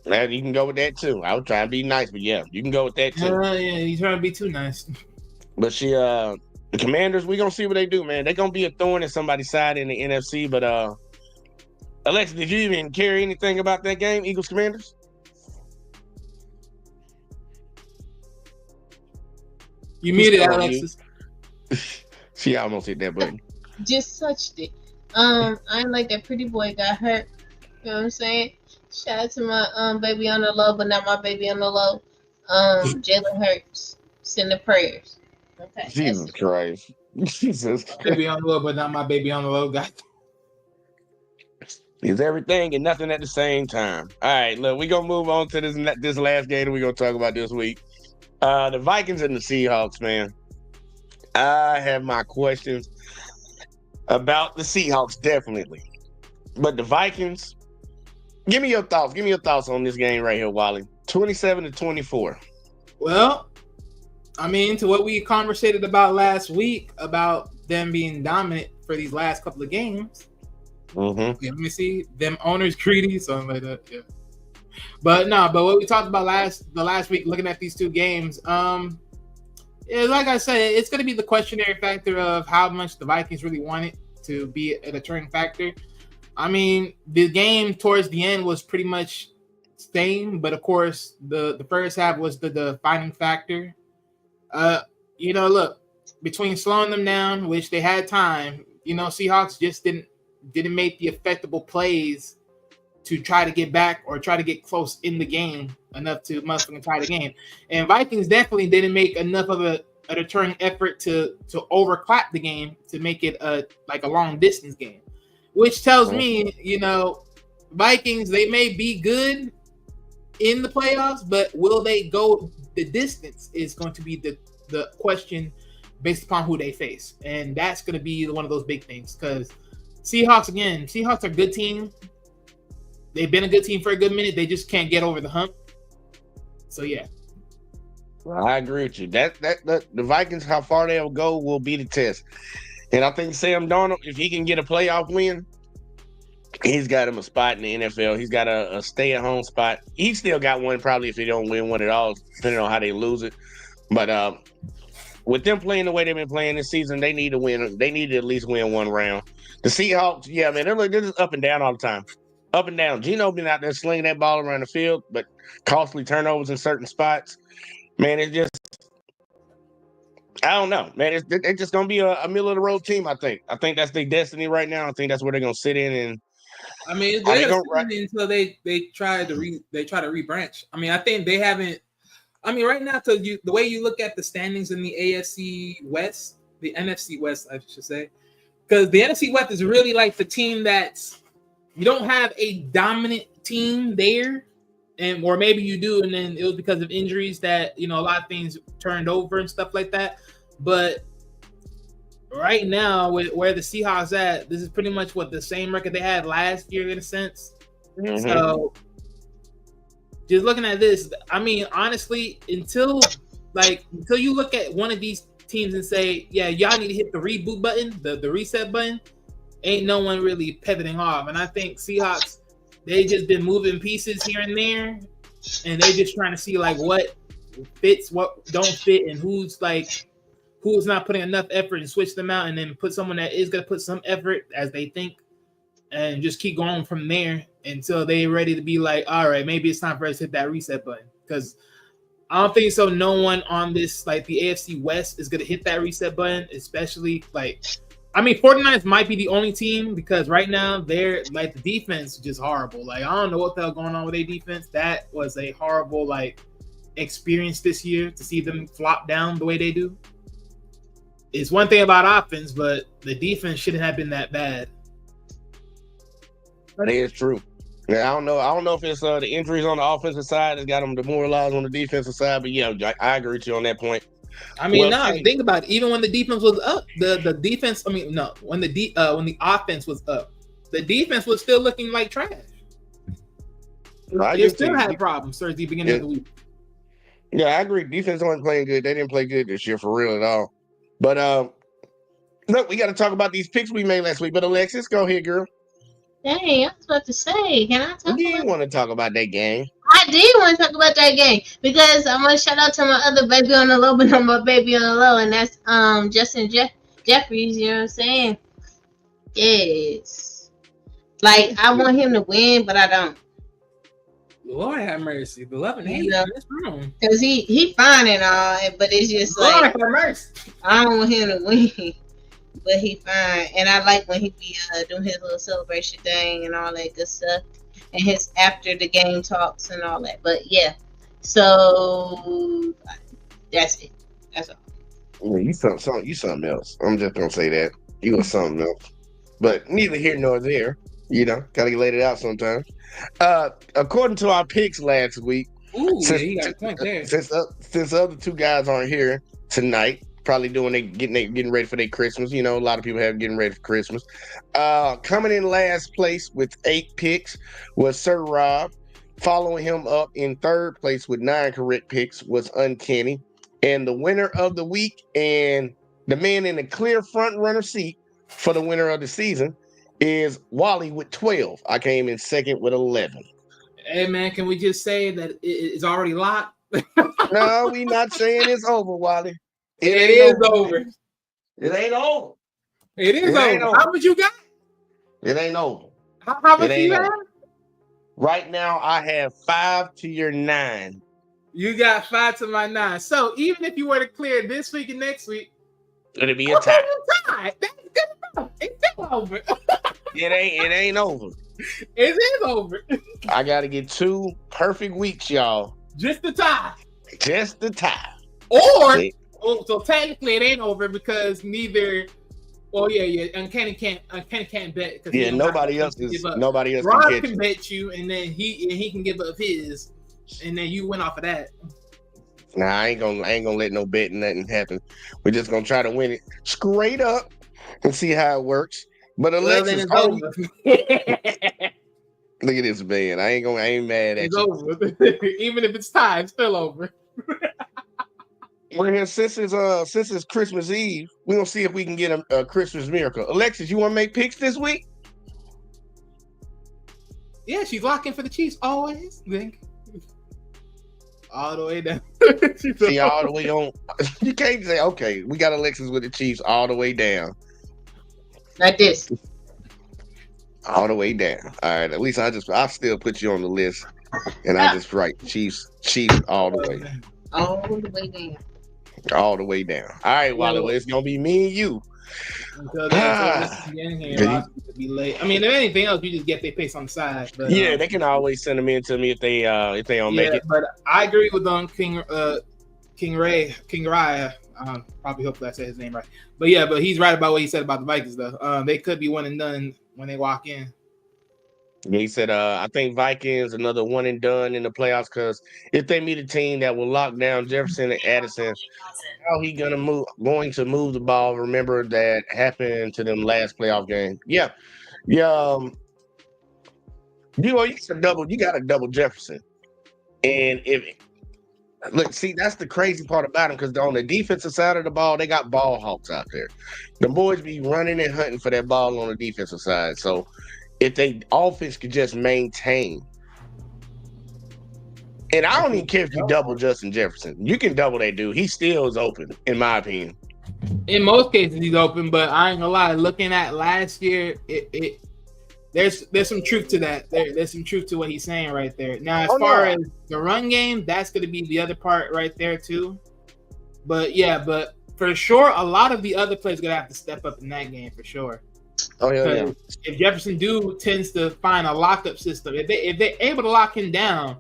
Yeah, you can go with that too. I was trying to be nice, but yeah, you can go with that too. Yeah, you trying to be too nice. But the Commanders, we gonna see what they do, man. They gonna be a thorn in somebody's side in the NFC. But Alexa, did you even care anything about that game, Eagles Commanders? You muted, Alexis. She almost hit that button. Just touched it. I ain't like that pretty boy got hurt. You know what I'm saying? Shout out to my baby on the low, but not my baby on the low. Jalen Hurts. Send the prayers. Okay. Jesus Christ. Jesus. Baby on the low, but not my baby on the low, guy. It's everything and nothing at the same time. All right, look, we're going to move on to this last game that we're going to talk about this week. The Vikings and the Seahawks, man. I have my questions about the Seahawks, definitely. But the Vikings, give me your thoughts. Give me your thoughts on this game right here, Wally. 27-24. Well, I mean, to what we conversated about last week about them being dominant for these last couple of games. Mm-hmm. Yeah, let me see. Them owners greedy, something like that. Yeah. But what we talked about the last week, looking at these two games, yeah, like I said, it's going to be the questionnaire factor of how much the Vikings really want it to be a deterring factor. I mean, the game towards the end was pretty much same, but of course, the first half was the defining factor. Look, between slowing them down, which they had time, Seahawks just didn't make the effectable plays to try to get back or try to get close in the game enough to motherfucking tie the game. And Vikings definitely didn't make enough of a deterring effort to overclap the game to make it a long distance game, which tells me, Vikings, they may be good in the playoffs, but will they go the distance is going to be the question based upon who they face. And that's going to be one of those big things because Seahawks are a good team. They've been a good team for a good minute. They just can't get over the hump. So, yeah. Well, I agree with you. That the Vikings, how far they'll go will be the test. And I think Sam Darnold, if he can get a playoff win, he's got him a spot in the NFL. He's got a stay-at-home spot. He's still got one probably if he don't win one at all, depending on how they lose it. But with them playing the way they've been playing this season, they need to win. They need to at least win one round. The Seahawks, yeah, man, they're just up and down all the time. Up and down. Gino been out there slinging that ball around the field, but costly turnovers in certain spots. Man, it's just, I don't know, man. It's just gonna be a middle of the road team. I think that's their destiny right now. I think that's where they're gonna sit in and. I mean, they're until they try to rebranch. I mean, I think they haven't. I mean, right now, the way you look at the standings in the AFC West, the NFC West, I should say, because the NFC West is really like the team that's you don't have a dominant team there, or maybe you do, and then it was because of injuries that a lot of things turned over and stuff like that. But right now, with where the Seahawks at, this is pretty much what the same record they had last year in a sense. Mm-hmm. So. Just looking at this, I mean, honestly, until you look at one of these teams and say, yeah, y'all need to hit the reboot button, the reset button, ain't no one really pivoting off. And I think Seahawks, they just been moving pieces here and there, and they just trying to see like what fits, what don't fit, and who's not putting enough effort and switch them out, and then put someone that is going to put some effort as they think, and just keep going from there until they're ready to be like, all right, maybe it's time for us to hit that reset button. Because I don't think so. No one on this, like the AFC West, is going to hit that reset button, especially 49ers might be the only team because right now they're like the defense is just horrible. Like, I don't know what the hell going on with their defense. That was a horrible experience this year to see them flop down the way they do. It's one thing about offense, but the defense shouldn't have been that bad. That is true. Yeah, I don't know if it's the injuries on the offensive side that's got them demoralized on the defensive side, but yeah, I agree with you on that point. I mean, think about it. Even when the defense was up, the defense. I mean, no, when the offense was up, the defense was still looking like trash. They still had problems towards the beginning of the week. Yeah, I agree. Defense wasn't playing good. They didn't play good this year for real at all. But look, we got to talk about these picks we made last week. But Alexis, go ahead, girl. Dang, I was about to say, can I talk You want to talk about that game? I did want to talk about that game because I want to shout out to my other baby on the low, but not my baby on the low, and that's Justin Jeffries. You know what I'm saying? Yes. Like, I want him to win, but I don't. Lord have mercy. The 11-8. That's wrong. Because he fine and all, but it's just Lord have mercy. I don't want him to win. But he fine, and I like when he be doing his little celebration thing and all that good stuff, and his after the game talks and all that. But yeah, so that's it. That's all. You something else. I'm just gonna say that you was something else. But neither here nor there. Gotta let it out sometimes. According to our picks last week, you got a point there. Since the other two guys aren't here tonight. Probably getting ready for their Christmas. A lot of people have getting ready for Christmas. Coming in last place with 8 picks was Sir Rob. Following him up in third place with 9 correct picks was Uncanny. And the winner of the week and the man in the clear front runner seat for the winner of the season is Wally with 12. I came in second with 11. Hey, man, can we just say that it's already locked? No, we not saying it's over, Wally. It is over. It ain't over. It is over. How much you got? It ain't over. How much you got? Right now, I have 5 to your 9. You got 5 to my 9. So even if you were to clear this week and next week, it'll be a tie. That's good enough. It's still over. It ain't over. It is over. I got to get 2 perfect weeks, y'all. Just the tie. Just the tie. So technically it ain't over because neither. Well, yeah. Uncanny can't bet. Yeah, nobody else Rob can bet you, and then he can give up his, and then you win off of that. Nah, I ain't gonna let no bet nothing happen. We're just gonna try to win it straight up and see how it works. But Alexis, look at this man. I ain't mad at it's you. Over. Even if it's tied, it's still over. We're here since it's Christmas Eve. We're gonna see if we can get a Christmas miracle. Alexis, you want to make picks this week? Yeah, she's locking for the Chiefs always. All the way down. See, all the way on. You can't say, okay, we got Alexis with the Chiefs all the way down. Like this. All the way down. All right. At least I still put you on the list, and I just write Chiefs all the way. All the way down. All the way down. All right, Wally. Well, it's gonna be me and you. Until then, be late. I mean, if anything else, you just get their pace on the side. But, yeah, they can always send them in to me if they don't make it. But I agree with King Raya. Probably hopefully I said his name right. But yeah, but he's right about what he said about the Vikings though. They could be one and done when they walk in. Yeah, he said, I think Vikings another one and done in the playoffs because if they meet a team that will lock down Jefferson and Addison, how he going to move the ball? Remember that happened to them last playoff game. Yeah. You got to double Jefferson. And that's the crazy part about him because on the defensive side of the ball, they got ball hawks out there. The boys be running and hunting for that ball on the defensive side. So if they offense could just maintain, and I don't even care if you double Justin Jefferson, you can double that dude. He still is open, in my opinion. In most cases, he's open, but I ain't gonna lie. Looking at last year, there's some truth to that. There's some truth to what he's saying right there. Now, as far as the run game, that's gonna be the other part right there too. But for sure, a lot of the other players gonna have to step up in that game for sure. Oh yeah. If Jefferson tends to find a lockup system, if they're able to lock him down,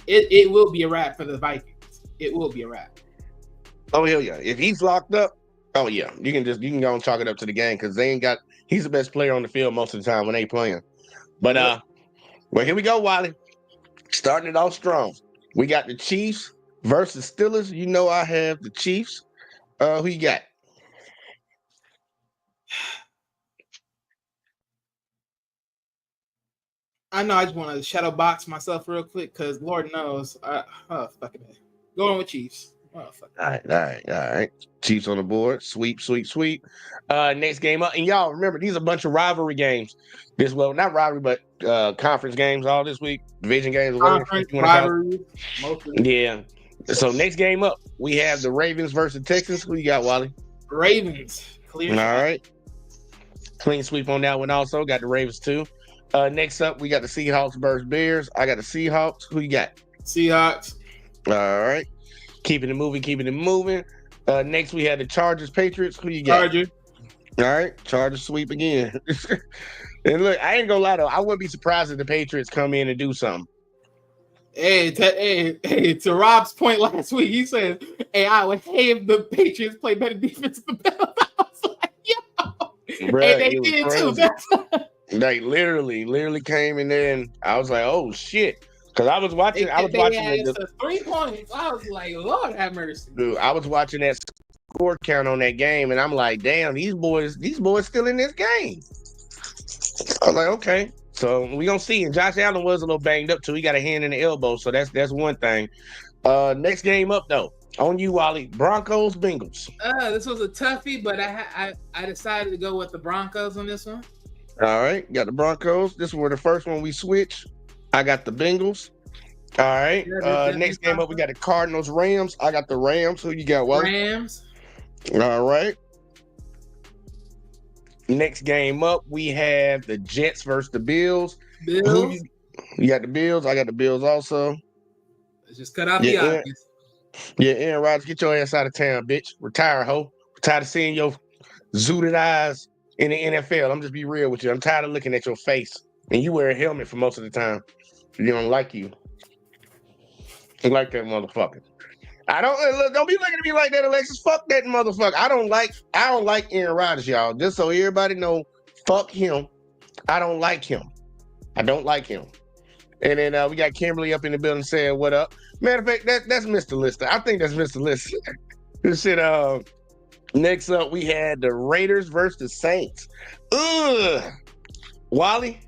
it will be a wrap for the Vikings. It will be a wrap. Oh hell yeah! If he's locked up, oh yeah, you can go and chalk it up to the game because he's the best player on the field most of the time when they playing. But well, here we go, Wiley. Starting it off strong. We got the Chiefs versus Steelers. You know I have the Chiefs. Who you got? I know I just want to shadow box myself real quick because Lord knows. Fucking it. Going with Chiefs. Oh, fuck. All right. Chiefs on the board. Sweep. Next game up. And y'all remember, these are a bunch of rivalry games. Not rivalry, but conference games all this week. Division games. Conference rivalry. Yeah. So next game up, we have the Ravens versus Texans. Who you got, Wally? Ravens. Clear. All right. Clean sweep on that one also. Got the Ravens too. Next up, we got the Seahawks versus Bears. I got the Seahawks. Who you got? Seahawks. All right. Keeping it moving. Next, we had the Chargers Patriots. Who you got? Chargers. All right. Chargers sweep again. And look, I ain't gonna lie though. I wouldn't be surprised if the Patriots come in and do something. Hey, to Rob's point last week, he said, "Hey, I would hate if the Patriots play better defense than the Bills." I was like, "Yo," Bruh, and they did too. They literally came in there, and I was like, "Oh shit!" Because I was watching. They had 3 points. I was like, "Lord have mercy." Dude, I was watching that score count on that game, and I'm like, "Damn, these boys still in this game." I was like, "Okay." So we gonna see. And Josh Allen was a little banged up too. He got a hand in the elbow, so that's one thing. Next game up though, on you, Wally. Broncos, Bengals. This was a toughie, but I decided to go with the Broncos on this one. All right, got the Broncos. This was the first one we switched. I got the Bengals. All right. Next game up, we got the Cardinals, Rams. I got the Rams. Who you got, Wally? Rams. All right. Next game up, we have the Jets versus the Bills. Bills. You got the Bills. I got the Bills also. Let's just cut out the obvious. Yeah, Aaron Rodgers, get your ass out of town, bitch. Retire, ho. I'm tired of seeing your zooted eyes in the NFL. I'm just be real with you. I'm tired of looking at your face. And you wear a helmet for most of the time. You don't like you. I like that motherfucker. Don't be looking at me like that, Alexis. Fuck that motherfucker. I don't like Aaron Rodgers, y'all. Just so everybody know, fuck him. I don't like him. And then we got Kimberly up in the building saying, "What up?" Matter of fact, that's Mr. Lister. I think that's Mr. Lister. This shit. Next up, we had the Raiders versus the Saints. Ugh. Wally.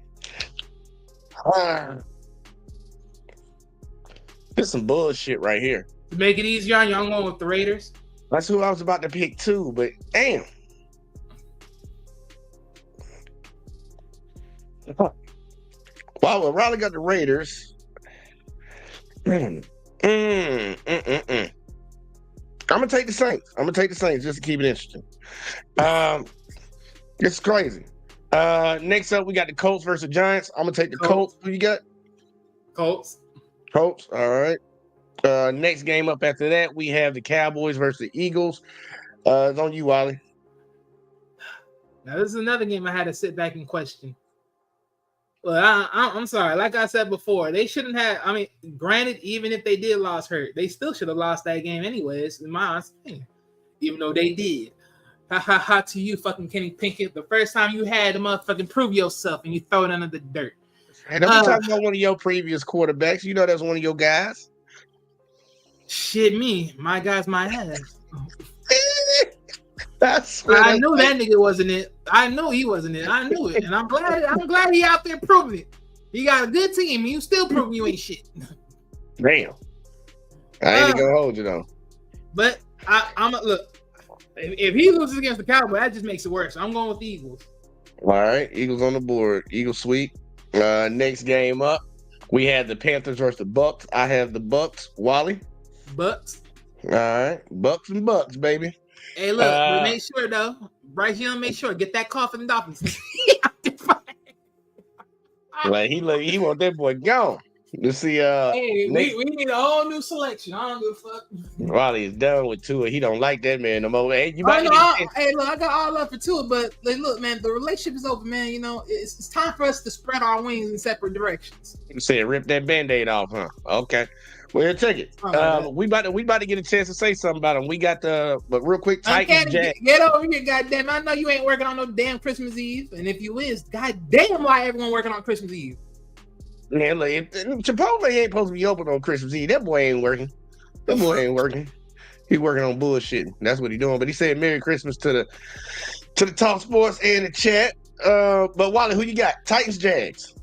This is some bullshit right here. To make it easier on you, I'm going with the Raiders. That's who I was about to pick too, but damn. Well, Riley got the Raiders. I'm gonna take the Saints. I'm gonna take the Saints just to keep it interesting. It's crazy. Next up, we got the Colts versus Giants. I'm gonna take the Colts. Who you got? Colts. Colts. All right. Next game up after that, we have the Cowboys versus the Eagles. It's on you, Wally. Now this is another game I had to sit back and question. Well, I'm sorry. Like I said before, they shouldn't have. I mean, granted, even if they did lost hurt, they still should have lost that game anyways. In my honest opinion, even though they did. Ha ha ha to you, fucking Kenny Pinkett. The first time you had to motherfucking prove yourself and you throw it under the dirt. And I'm talking about one of your previous quarterbacks. You know that's one of your guys. Shit, me. My guy's my ass. I knew that nigga wasn't it. I knew he wasn't it. I knew it. And I'm glad he out there proving it. He got a good team and you still proving you ain't shit. Damn. I ain't gonna hold you though. But I'm look. If he loses against the Cowboys, that just makes it worse. I'm going with the Eagles. All right, Eagles on the board. Eagles sweep. Next game up, we have the Panthers versus the Bucks. I have the Bucks. Wally. Bucks. All right, Bucks and Bucks, baby. Hey, look, but make sure though, Bryce Young, make sure get that call for the Dolphins. Like he want that boy gone. Let's see. Hey, we need a whole new selection. I don't give a fuck. Wally is done with Tua. He don't like that man no more. Hey, look, I got all love for Tua, but like, look, man, the relationship is over, man. You know, it's time for us to spread our wings in separate directions. You said rip that Band-Aid off, huh? Okay. Well, here, check it. We about to get a chance to say something about him. We got but real quick, Titans, Jags. Get over here, goddamn! I know you ain't working on no damn Christmas Eve, and if you is, goddamn, why everyone working on Christmas Eve? Man, look, Chipotle ain't supposed to be open on Christmas Eve. That boy ain't working. That boy ain't working. He working on bullshit. That's what he doing. But he said Merry Christmas to the Talk Sports and the chat. But Wally, who you got? Titans, Jags.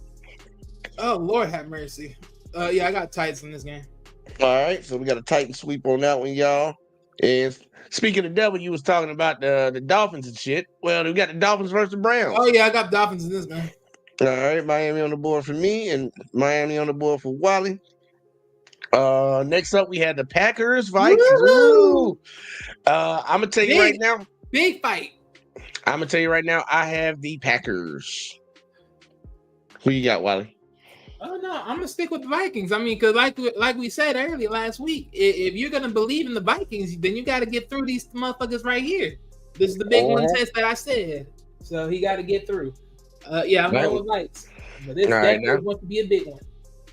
Oh Lord, have mercy. Yeah, I got Titans in this game. All right, so we got a Titan sweep on that one, y'all. And speaking of the devil, you was talking about the Dolphins and shit. Well, we got the Dolphins versus the Browns. Oh yeah, I got Dolphins in this game. All right, Miami on the board for me and Miami on the board for Wally. Next up, we had the Packers, Vikings. Woo! I'm going to tell you right now. Big fight. I'm going to tell you right now, I have the Packers. Who you got, Wally? Oh, no, I'm going to stick with the Vikings. I mean, because like we said earlier last week, if you're going to believe in the Vikings, then you got to get through these motherfuckers right here. This is the big one test that I said. So he got to get through. Yeah, I'm going with Vikes. But this definitely going to be a big one.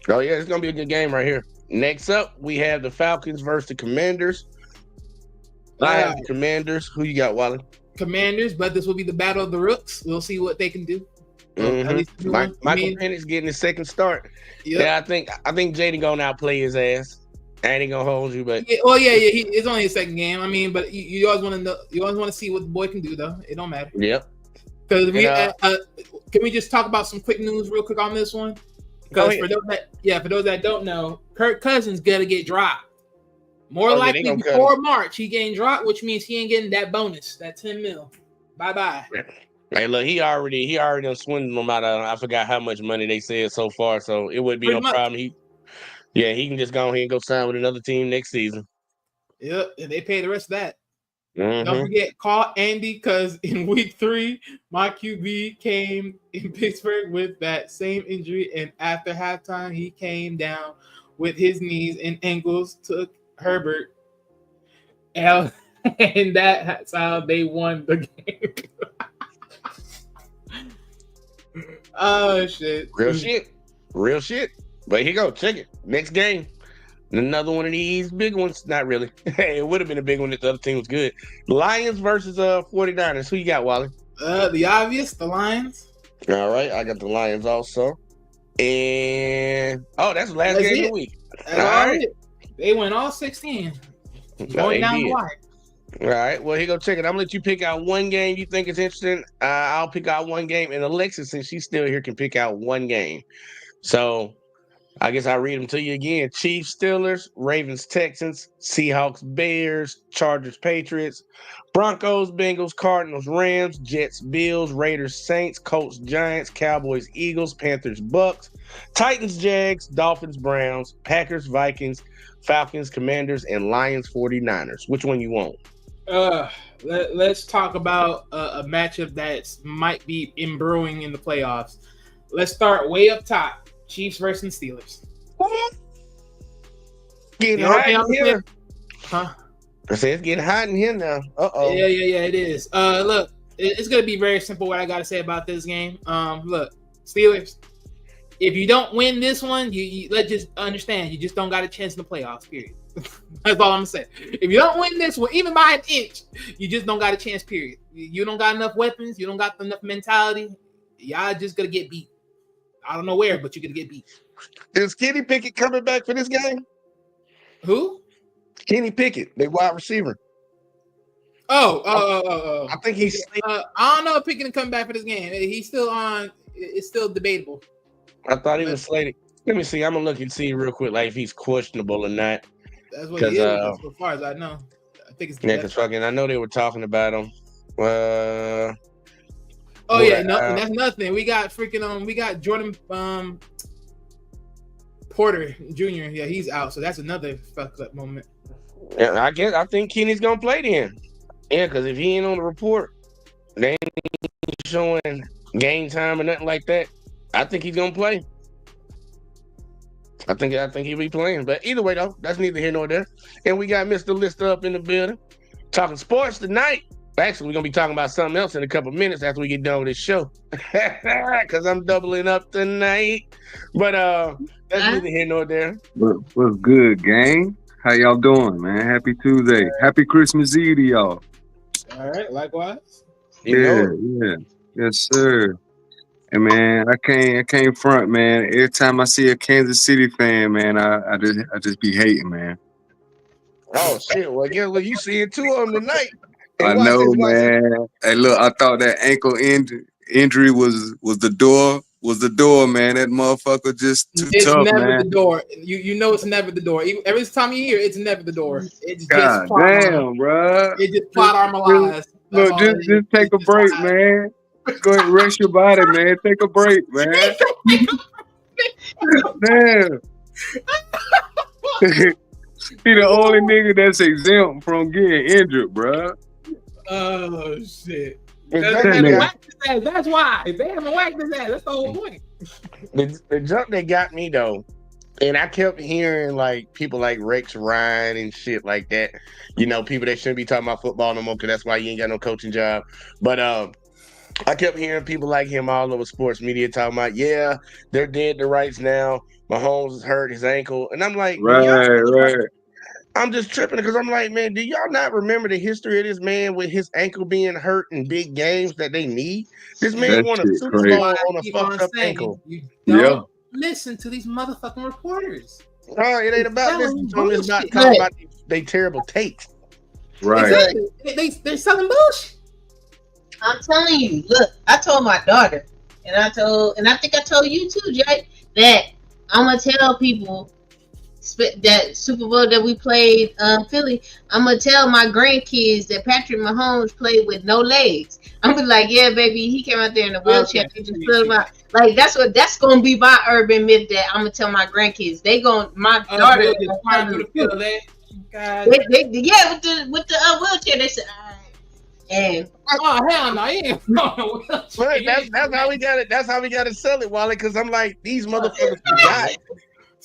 Oh, yeah, it's going to be a good game right here. Next up, we have the Falcons versus the Commanders. I have the Commanders. Who you got, Wally? Commanders, but this will be the battle of the rooks. We'll see what they can do. Mm-hmm. Michael Penix getting his second start. Yep. Yeah, I think Jaden gonna outplay his ass. I ain't gonna hold you, but it's only his second game. I mean, but you always want to know. You always want to see what the boy can do, though. It don't matter. Yep. Because can we just talk about some quick news real quick on this one? Because for those that don't know, Kirk Cousins gonna get dropped. More likely before March, he getting dropped, which means he ain't getting that bonus, that $10 million. Bye. Hey, look, he already done swindled them out of, I forgot how much money they said so far, so it wouldn't be no problem. He can just go ahead and go sign with another team next season. Yep, and they pay the rest of that. Mm-hmm. Don't forget, call Andy, because in week 3, my QB came in Pittsburgh with that same injury, and after halftime, he came down with his knees and ankles, took Herbert, and that's how they won the game. Oh, shit. Real shit. But here you go. Check it. Next game. Another one of these big ones. Not really. It would have been a big one if the other team was good. Lions versus 49ers. Who you got, Wally? The obvious, the Lions. All right. I got the Lions also. And that's the last game of the week. All right. They went all 16. Going down the wire. All right. Well, here go check it. I'm going to let you pick out one game you think is interesting. I'll pick out one game. And Alexis, since she's still here, can pick out one game. So I guess I'll read them to you again. Chiefs, Steelers, Ravens, Texans, Seahawks, Bears, Chargers, Patriots, Broncos, Bengals, Cardinals, Rams, Jets, Bills, Raiders, Saints, Colts, Giants, Cowboys, Eagles, Panthers, Bucks, Titans, Jags, Dolphins, Browns, Packers, Vikings, Falcons, Commanders, and Lions, 49ers. Which one you want? Let's talk about a matchup that might be brewing in the playoffs. Let's start way up top. Chiefs versus Steelers. Getting hot in here. Huh? I said it's getting hot in here now. Uh-oh. Yeah, it is. Look, it's gonna be very simple what I gotta say about this game. Look, Steelers, if you don't win this one, you let's just understand you just don't got a chance in the playoffs, period. That's all I'm gonna say. If you don't win this one, even by an inch, you just don't got a chance, period. You don't got enough weapons, you don't got enough mentality. Y'all just gonna get beat. I don't know where, but you're gonna get beat. Is Kenny Pickett coming back for this game? Who? Kenny Pickett, the wide receiver. Oh. I think he's. I don't know if Pickett can come back for this game. He's still on. It's still debatable. I thought he was slated. Let me see. I'm gonna look and see real quick, like if he's questionable or not. That's what he is, as far as I know. I think it's because fucking. I know they were talking about him. That's nothing. We got freaking we got Jordan Porter Jr. Yeah, he's out, so that's another fuck up moment. Yeah, I think Kenny's gonna play then. Yeah, because if he ain't on the report, they ain't showing game time or nothing like that. I think he's gonna play. I think he'll be playing. But either way though, that's neither here nor there. And we got Mr. Lister up in the building. Talking sports tonight. Actually, we're going to be talking about something else in a couple minutes after we get done with this show. Because I'm doubling up tonight. But that's neither here nor there. What's good, gang? How y'all doing, man? Happy Tuesday. Happy Christmas Eve to y'all. All right, likewise. Yeah. Yes, sir. And man, I can't front, man. Every time I see a Kansas City fan, man, I just be hating, man. Oh shit! Well, yeah, you seeing two of them tonight. I know, man. Hey, look, I thought that ankle injury was the door. Was the door, man? That motherfucker just too tough, man. It's never the door. You know it's never the door. Every time you hear it's never the door. It's God just damn, bro. It's just plot armor. Look, just take a break, man. Go ahead and rest your body, man. Take a break, man. Damn. He the only nigga that's exempt from getting injured, bro. Oh shit! That's why they haven't whacked his ass. That's the whole point. The jump that got me though, and I kept hearing like people like Rex Ryan and shit like that. You know, people that shouldn't be talking about football no more because that's why you ain't got no coaching job. But I kept hearing people like him all over sports media talking about, yeah, they're dead to rights now. Mahomes is hurt his ankle, and I'm like, right. I'm just tripping because I'm like, man, do y'all not remember the history of this man with his ankle being hurt in big games that they need? This man won a Super Bowl on a fucked up ankle. You don't listen to these motherfucking reporters. Oh, it ain't about listening to them. It's about talking about they terrible takes. Right. Exactly. They're selling bullshit. I'm telling you, look, I told my daughter, and I think I told you too, Jay, that I'm gonna tell people that Super Bowl that we played Philly, I'm gonna tell my grandkids that Patrick Mahomes played with no legs. I'm gonna be like, yeah, baby, he came out there in a wheelchair. They just put him out. Like that's gonna be my urban myth that I'm gonna tell my grandkids. My daughter is gonna with the wheelchair. They said, all right. And hell no, yeah. That's how we got it. That's how we got to sell it, Wally. Because I'm like, these motherfuckers forgot.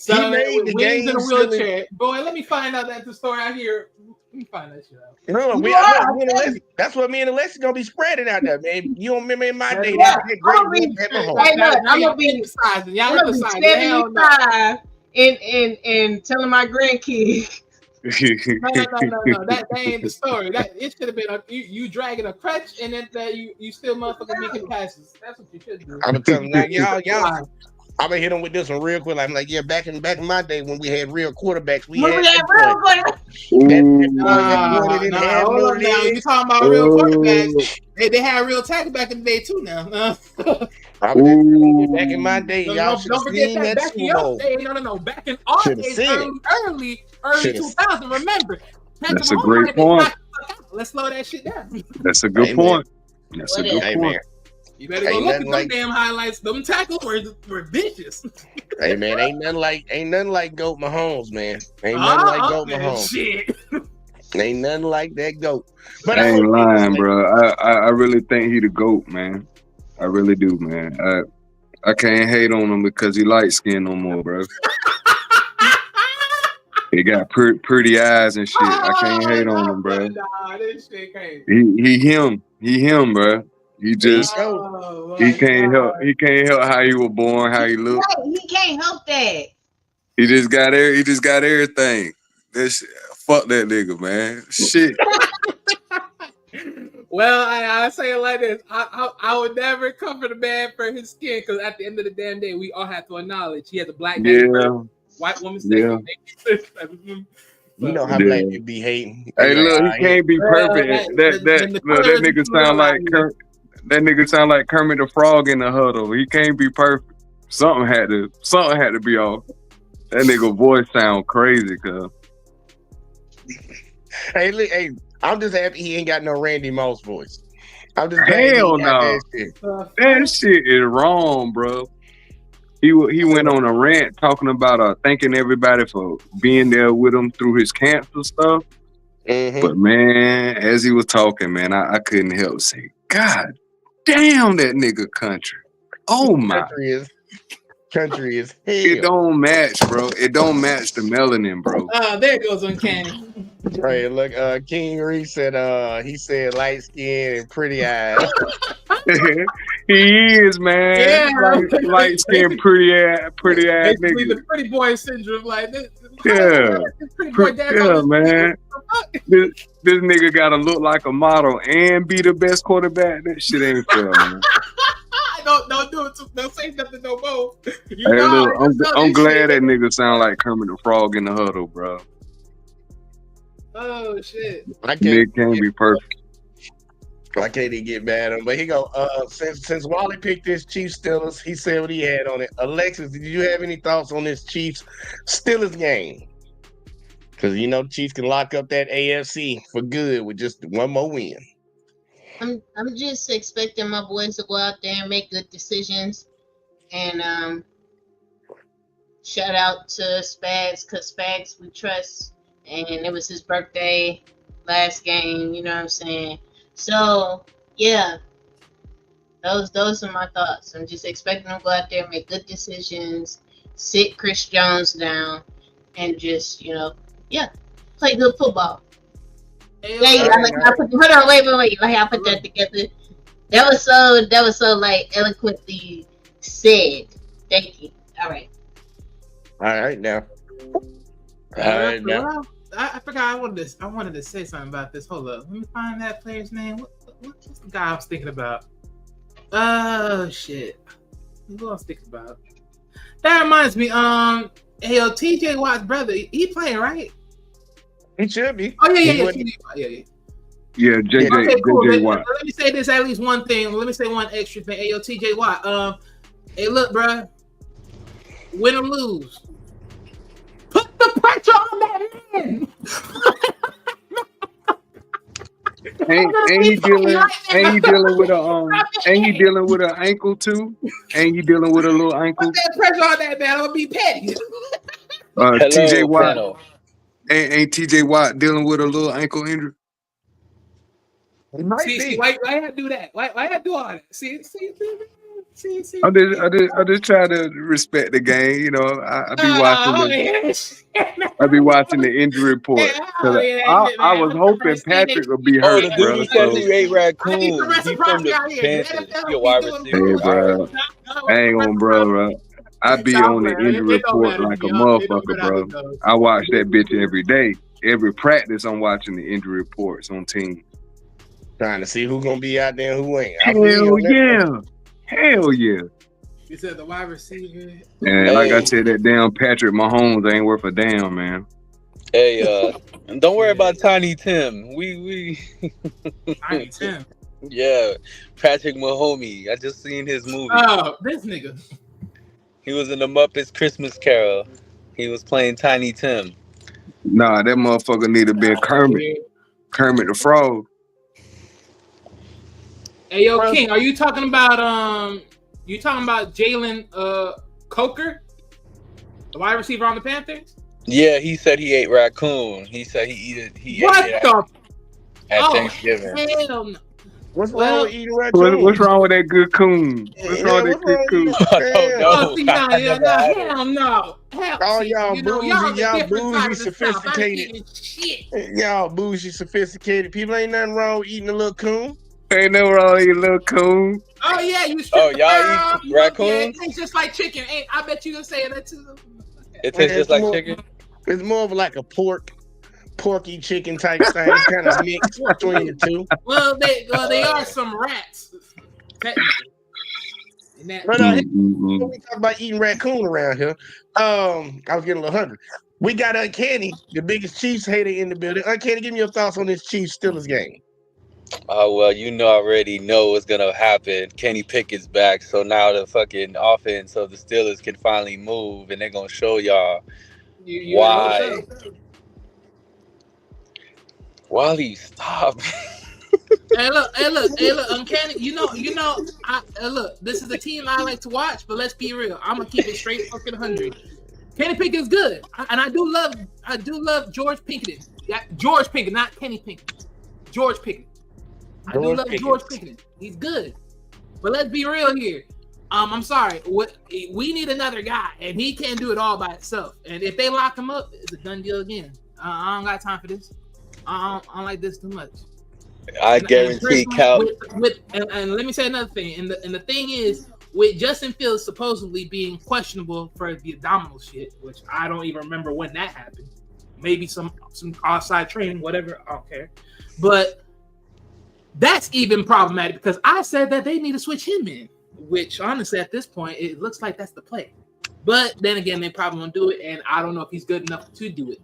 He made the game in a wheelchair. Boy, let me find out that the story out here. Let me find that shit out. That's what me and Alexis gonna be spreading out there, man. You don't remember in my day? I'm gonna be 75 and telling my grandkids. No. That ain't the story. It should have been you dragging a crutch and then you still motherfucking making passes. That's what you should do. I'm telling you, I'm gonna hit him with this one real quick. I'm like, yeah, back in my day when we had real quarterbacks, we When had we had that real boy. quarterback. That boy didn't have Hold no up now. You legs. talking about real quarterbacks? They had real tackle back in the day too. Now, I was just telling you, back in my day, no, y'all should have don't forget seen that. that Back in Super your Bowl. day, no. Back in our Should have days, seen it. early Should've- 2000. Remember, That's a great point. Let's slow that shit down. That's a good Hey, point. That's a What good Hey point. man, You better go Ain't look at nothing them like- damn highlights. Them tackles were vicious. hey man, ain't nothing like Goat Mahomes, man. Ain't nothing like Goat man, Mahomes. shit. Ain't nothing like that goat. But I ain't will lying, say- bro. I really think he the GOAT, man. I really do, man. I can't hate on him because he light skinned no more, bro. He got pretty eyes and shit. I can't hate on him, bro. Nah, this shit crazy. He him, bro. He just he can't help how he was born, how he look. Right, he can't help that. He just got everything. Fuck that nigga, man. Shit. Well, I say it like this: I would never cover the man for his skin because at the end of the damn day, we all have to acknowledge he has a black man, white woman's Yeah. You know how Yeah. black people be hating. Hey, They look, like, he can't be perfect. That nigga sound like that nigga sound like Kermit the Frog in the huddle. He can't be perfect. Something had to be off. That nigga voice sound crazy, cuz. hey, look, hey, I'm just happy he ain't got no Randy Moss voice. I'm just glad Hell he got no. that shit. That shit is wrong, bro. He went on a rant talking about thanking everybody for being there with him through his cancer stuff. Mhm. But man, as he was talking, man, I couldn't help say, God damn, that nigga country. Oh my. Country is hell. It don't match, bro. It don't match the melanin, bro. There goes Uncanny. Right, look, King Reese said he said light skin and pretty eyes. He is, man. Yeah. Light skinned, pretty ass Basically, nigga. the pretty boy syndrome, like this. Yeah. This pretty boy dad. Yeah, man. This nigga gotta look like a model and be the best quarterback. That shit ain't fair, man. Don't do it. Don't say nothing no more. Hey, look, I'm glad that nigga sound like Kermit the Frog in the huddle, bro. Oh shit! Nick can't be perfect. I can't even get mad at him. But he go, since Wally picked this Chiefs Steelers, he said what he had on it. Alexis, did you have any thoughts on this Chiefs Steelers game? Because you know Chiefs can lock up that AFC for good with just one more win. I'm just expecting my boys to go out there and make good decisions. And shout out to Spags, because Spags we trust. And it was his birthday last game, you know what I'm saying? So yeah, those are my thoughts. I'm just expecting them to go out there and make good decisions, sit Chris Jones down, and just, play good football. Hold on, wait. Like I put that together. That was so like eloquently said. Thank you. All right. All right now. I forgot I wanted to say something about this. Hold up. Let me find that player's name. What's the guy I was thinking about? Oh shit. Who I was thinking about? That reminds me, TJ Watt's brother, he playing, right? He should be. Oh yeah. Yeah, JJ Watt. Let me say this, at least one thing. Let me say one extra thing. Hey, yo, TJ Watt. Hey, look, bro. Win or lose, put the pressure on that man. Ain't he dealing with an ankle too? Ain't he dealing with a little ankle? Put that pressure on that man. I'll be petty. TJ Watt. Panel. Ain't TJ Watt dealing with a little ankle injury? See, why I do that? Why I do all that? See. I just try to respect the game. You know, I be watching the injury report. I was hoping Patrick would be hurt, The dude who says he ate raccoon. He from the Panthers. He a wide receiver. Hey, bro. Hang on, bro. I be on the injury report like a motherfucker, bro. I watch that bitch every day. Every practice, I'm watching the injury reports on team. Trying to see who's gonna be out there and who ain't. Hell yeah. You said the wide receiver. And like I said, that damn Patrick Mahomes ain't worth a damn, man. Hey, don't worry about Tiny Tim. We Tiny Tim. Yeah, Patrick Mahomes. I just seen his movie. Oh, this nigga. He was in the Muppets Christmas Carol. He was playing Tiny Tim. Nah, that motherfucker need to be Kermit the Frog. Hey, yo, King, are you talking about Jalen Coker, the wide receiver on the Panthers? Yeah, he said he ate raccoon. He said he ate it at Thanksgiving. Hell no. What's wrong with eating raccoon? What's wrong with that good coon? What's wrong with that good coon? Hell no. All y'all bougie, sophisticated. Y'all bougie, sophisticated people. Ain't nothing wrong with eating a little coon. Ain't no wrong with your little coon. Oh yeah, you. Oh, y'all eat raccoon? Yeah, it tastes just like chicken. I bet you gonna say that too. It tastes just like chicken. It's more of like a porky chicken type thing. It's kind of mixed between the two. Well, they are some rats. Technically. But we talk about eating raccoon around here. I was getting a little hungry. We got Uncanny, the biggest Chiefs hater in the building. Uncanny, give me your thoughts on this Chiefs Steelers game. Oh, well, already know what's going to happen. Kenny Pickett's back, so now the fucking offense of the Steelers can finally move, and they're going to show y'all why. Wally, stop. Hey, look, Uncanny. Look, this is the team I like to watch, but let's be real. I'm going to keep it straight fucking 100. Kenny Pickett's good, and I do love George Pickett. Yeah, George Pickett, not Kenny Pickett. George Pickett. I do love George Pickett. He's good. But let's be real here. I'm sorry. We need another guy, and he can't do it all by himself. And if they lock him up, it's a done deal again. I don't got time for this. I don't like this too much. I guarantee Cal. And let me say another thing. And the thing is, with Justin Fields supposedly being questionable for the abdominal shit, which I don't even remember when that happened. Maybe some outside training, whatever. I don't care. But that's even problematic because I said that they need to switch him in, which honestly at this point it looks like that's the play. But then again, they probably won't do it, and I don't know if he's good enough to do it.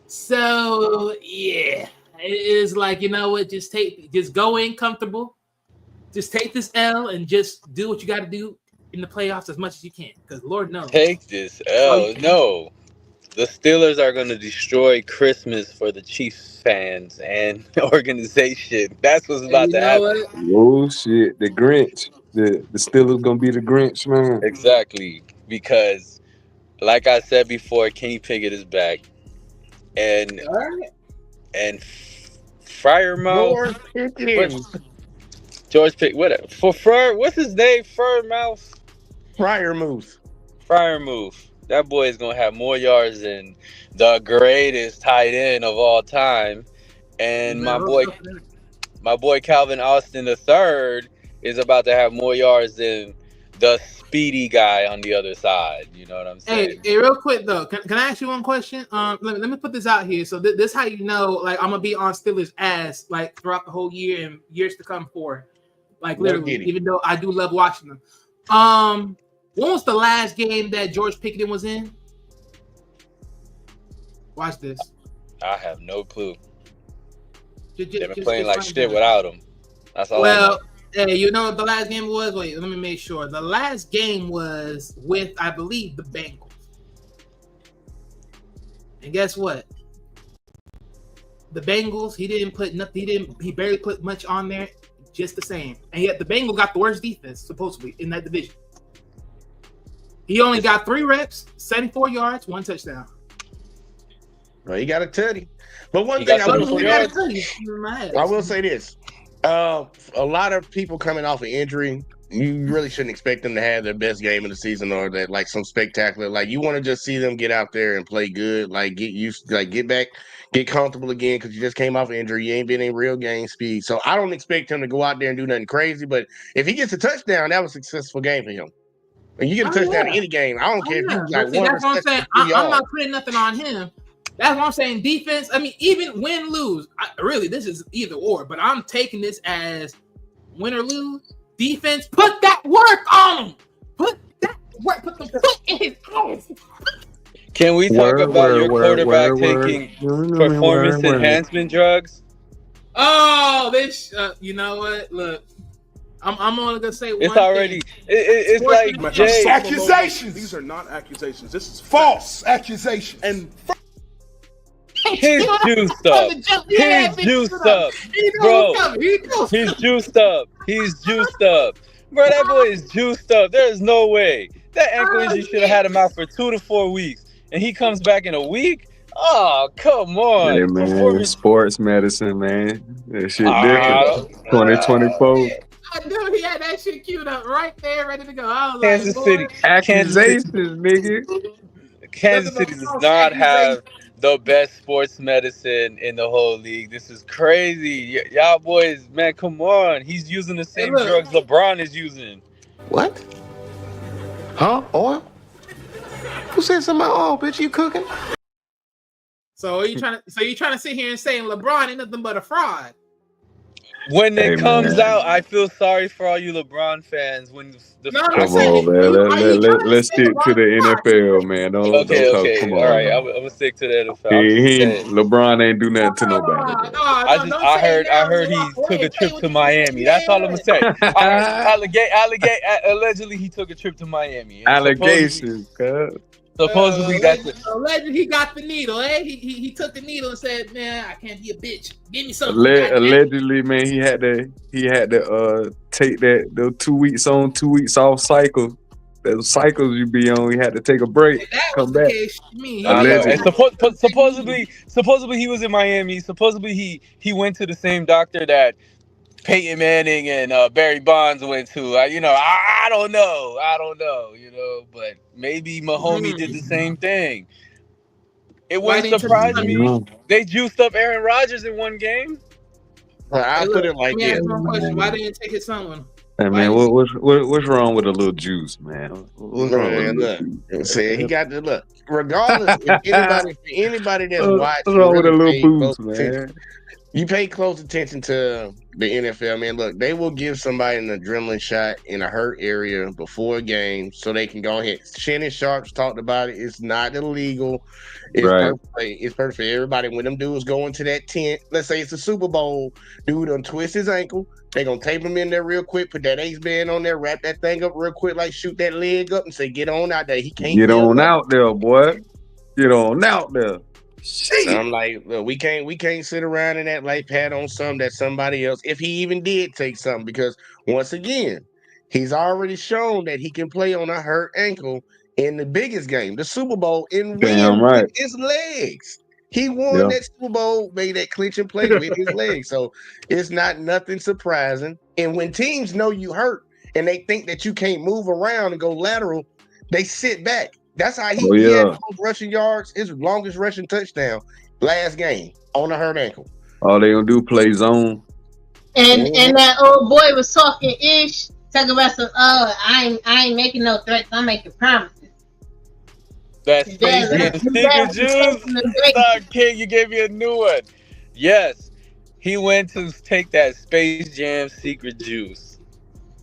So yeah, it is like, you know what, just go in comfortable, just take this L and just do what you got to do in the playoffs as much as you can, because Lord knows. Take this L. No. The Steelers are going to destroy Christmas for the Chiefs fans and organization. That's what's about to happen. Oh, shit. The Grinch. The Steelers going to be the Grinch, man. Exactly. Because, like I said before, Kenny Pickett is back. And Fryermouth. George Pickett. Whatever. What's his name? Fryermouth. That boy is going to have more yards than the greatest tight end of all time. And my boy Calvin Austin III is about to have more yards than the speedy guy on the other side. You know what I'm saying? Hey, real quick, though. Can I ask you one question? Let me put this out here. So this how you know, like, I'm going to be on Steelers' ass, like, throughout the whole year and years to come forward. Like, literally, even though I do love watching them. When was the last game that George Pickett was in? Watch this. I have no clue. They've been playing like shit without him. That's all. Well, hey, you know what the last game was? Wait, let me make sure. The last game was with, I believe, the Bengals. And guess what? The Bengals, he didn't put nothing. He barely put much on there. Just the same. And yet the Bengals got the worst defense, supposedly, in that division. He only got 3 reps, 74 yards, 1 touchdown. Well, he got a tutty. But one thing I will say this. A lot of people coming off of injury, you really shouldn't expect them to have their best game of the season or that like some spectacular. Like, you want to just see them get out there and play good, like get used, like get back, get comfortable again, because you just came off of injury. You ain't been in real game speed. So I don't expect him to go out there and do nothing crazy. But if he gets a touchdown, that was a successful game for him. And you get a touchdown in any game. I don't care if you like one. That's what I'm saying. I'm not putting nothing on him. That's what I'm saying. Defense. I mean, even win, lose. Really, this is either or. But I'm taking this as win or lose. Defense. Put that work on. Put that What? Put the foot in his ass. Can we talk about your quarterback taking performance word. enhancement drugs? Oh, this. You know what? Look, I'm only gonna say one It's already. thing. It's like Jay. Accusations. These are not accusations. This is false accusations. And He's juiced up. He's juiced up, bro. He's juiced up. He's juiced up, bro. That boy is juiced up. There is no way that ankle injury should have had him out for 2 to 4 weeks, and he comes back in a week. Oh, come on. Hey, man, sports medicine, man. That shit different. 2024. I knew he had that shit queued up right there, ready to go. I was Kansas like, City. Accusations, nigga. Kansas City does not have the best sports medicine in the whole league. This is crazy. Y'all boys, man, come on. He's using the same drugs LeBron is using. what? Huh? Oil? Who said something about oil, bitch? You cooking? So you trying to sit here and say LeBron ain't nothing but a fraud? When it comes man. out, I feel sorry for all you LeBron fans. When the Come on, man. Let's stick to the NFL, man. Okay. Come All on. right, I'm gonna stick to the NFL. LeBron ain't do nothing to nobody. I heard he took a trip to Miami. That's all I'm gonna say. Allegedly, he took a trip to Miami. Allegations, cuz. Supposedly that's it. Allegedly he got the needle, eh? He took the needle and said, "Man, I can't be a bitch. Give me something." Allegedly, man, he had to take the 2 weeks on, 2 weeks off cycle. Those cycles you be on, he had to take a break. If that come was the back. case, me. And supposedly he was in Miami. Supposedly he went to the same doctor that Peyton Manning and Barry Bonds went to. I don't know, but maybe Mahomes did the same thing. It wouldn't surprise me. They juiced up Aaron Rodgers in one game. I put it like this. Why didn't you take his son with him? Hey, man, what's wrong with a little juice, man? What's wrong with a little juice? See, he got the look. Regardless, if anybody that's watching, what's wrong with a little boost, man? You pay close attention to the NFL, man. Look, they will give somebody an adrenaline shot in a hurt area before a game so they can go ahead. Shannon Sharp's talked about it. It's not illegal. It's perfect. It's perfect for everybody. When them dudes go into that tent, let's say it's a Super Bowl, dude done twist his ankle. They gonna tape him in there real quick, put that ace band on there, wrap that thing up real quick, like shoot that leg up and say, get on out there. He can't get on out there, boy. Get on out there. So I'm like, look, we can't sit around and act like pat on something that somebody else, if he even did take something, because once again, he's already shown that he can play on a hurt ankle in the biggest game, the Super Bowl, and win with his legs. He won that Super Bowl, made that clinching play with his legs. So it's not nothing surprising. And when teams know you hurt and they think that you can't move around and go lateral, they sit back. That's how he had most rushing yards, his longest rushing touchdown last game on a hurt ankle. All they gonna do play zone. And that old boy was talking about some. Oh, I ain't making no threats. I'm making promises. That Space Jam secret juice. Stop, King, you gave me a new one. Yes, he went to take that Space Jam secret juice,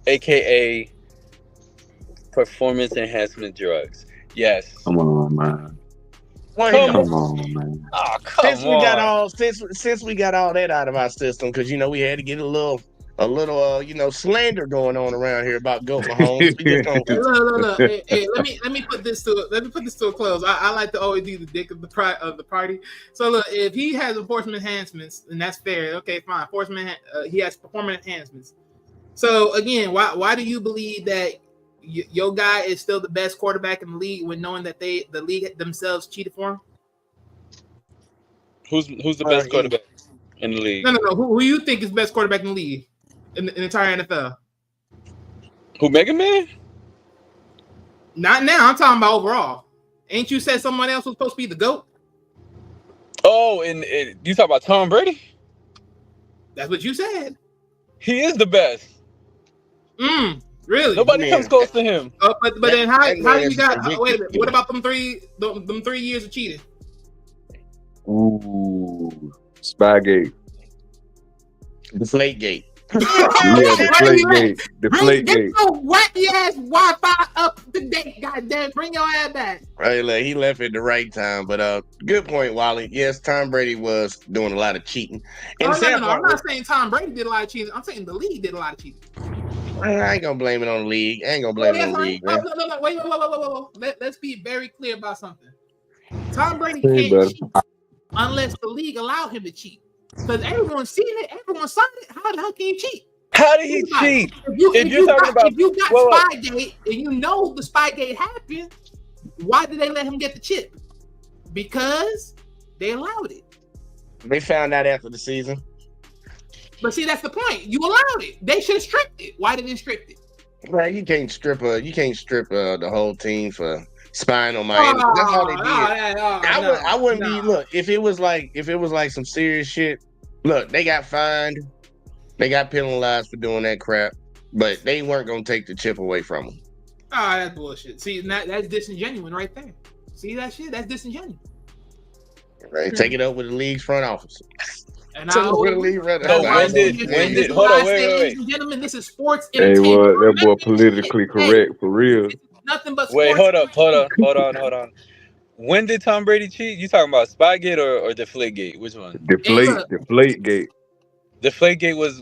aka performance enhancement drugs. Yes. Come on, man. Come on, man. Oh, since we got all that out of our system, because we had to get a little slander going on around here about Goat Mahomes. Look. Hey, let me put this to a close. I like to always be the dick of the party. So look, if he has enforcement enhancements, and that's fair. Okay, fine. He has performance enhancements. So again, why do you believe that your guy is still the best quarterback in the league when knowing that the league themselves cheated for him? Who's the best quarterback in the league? No. Who you think is the best quarterback in the league in the entire NFL? Who, Mega Man? Not now. I'm talking about overall. Ain't you said someone else was supposed to be the GOAT? Oh, and you talk about Tom Brady? That's what you said. He is the best. Really? Nobody comes close to him. But then how do you got? Wait a minute. What about them 3 years of cheating? Ooh, Spygate. Deflategate. Yeah, Deflategate. Get Deflategate. your wacky ass Wi-Fi up to date, goddamn. Bring your ass back. Right, like, he left at the right time. But good point, Wally. Yes, Tom Brady was doing a lot of cheating. And the sad No. part I'm not saying Tom Brady did a lot of cheating. I'm saying the league did a lot of cheating. I ain't gonna blame it on the league. I ain't gonna blame it on the league, man. No. Wait. Let's be very clear about something. Tom Brady Hey, can't buddy. cheat unless the league allow him to cheat. Because everyone's seen it, everyone saw it. How the hell can you cheat? How did he cheat? If you got Spygate and you know the Spygate happened, why did they let him get the chip? Because they allowed it. They found out after the season. But see, that's the point. You allowed it. They should have stripped it. Why didn't they strip it? Right, you can't strip the whole team for spying on Miami. That's all they did. I wouldn't be. Look, if it was like some serious shit. Look, they got fined. They got penalized for doing that crap, but they weren't gonna take the chip away from them. That's bullshit. See, that's disingenuous right there. See that shit? That's disingenuous. Right, take it up with the league's front office. And So when did hold on, wait. Ladies and gentlemen, this is sports Hey, entertainment. that boy politically correct for real. Nothing but sports. Wait, hold on. When did Tom Brady cheat? You talking about Spygate or Deflategate? Which one? Deflategate. Deflategate was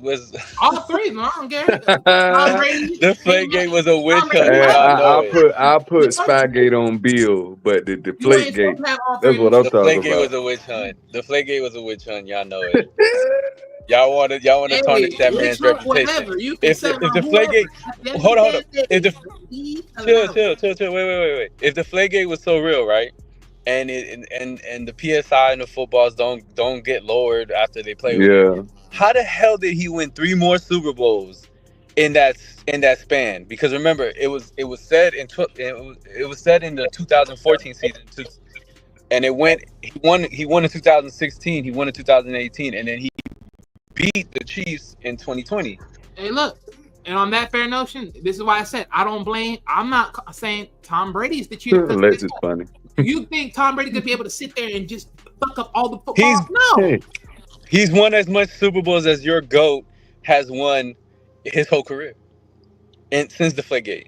all three. No, I don't care. Tom Brady, Deflategate was a witch hunt. I'll put Spygate on Bill, but the Deflategate, that's what I'm talking about. Deflategate was a witch hunt. Deflategate was a witch hunt. Y'all know it. Y'all want to tarnish that man's reputation. If Deflategate, hold on. Chill. Wait. If Deflategate was so real, right? And the PSI and the footballs don't get lowered after they play. Yeah. How the hell did he win 3 more Super Bowls in that span? Because remember, it was said in the 2014 season, and he won in 2016, he won in 2018, and then he beat the Chiefs in 2020. Hey, look, and on that fair notion, this is why I said I'm not saying Tom Brady is the cheater. Unless it's funny. You think Tom Brady could be able to sit there and just fuck up all the football? No. He's won as much Super Bowls as your GOAT has won his whole career. And since Deflategate.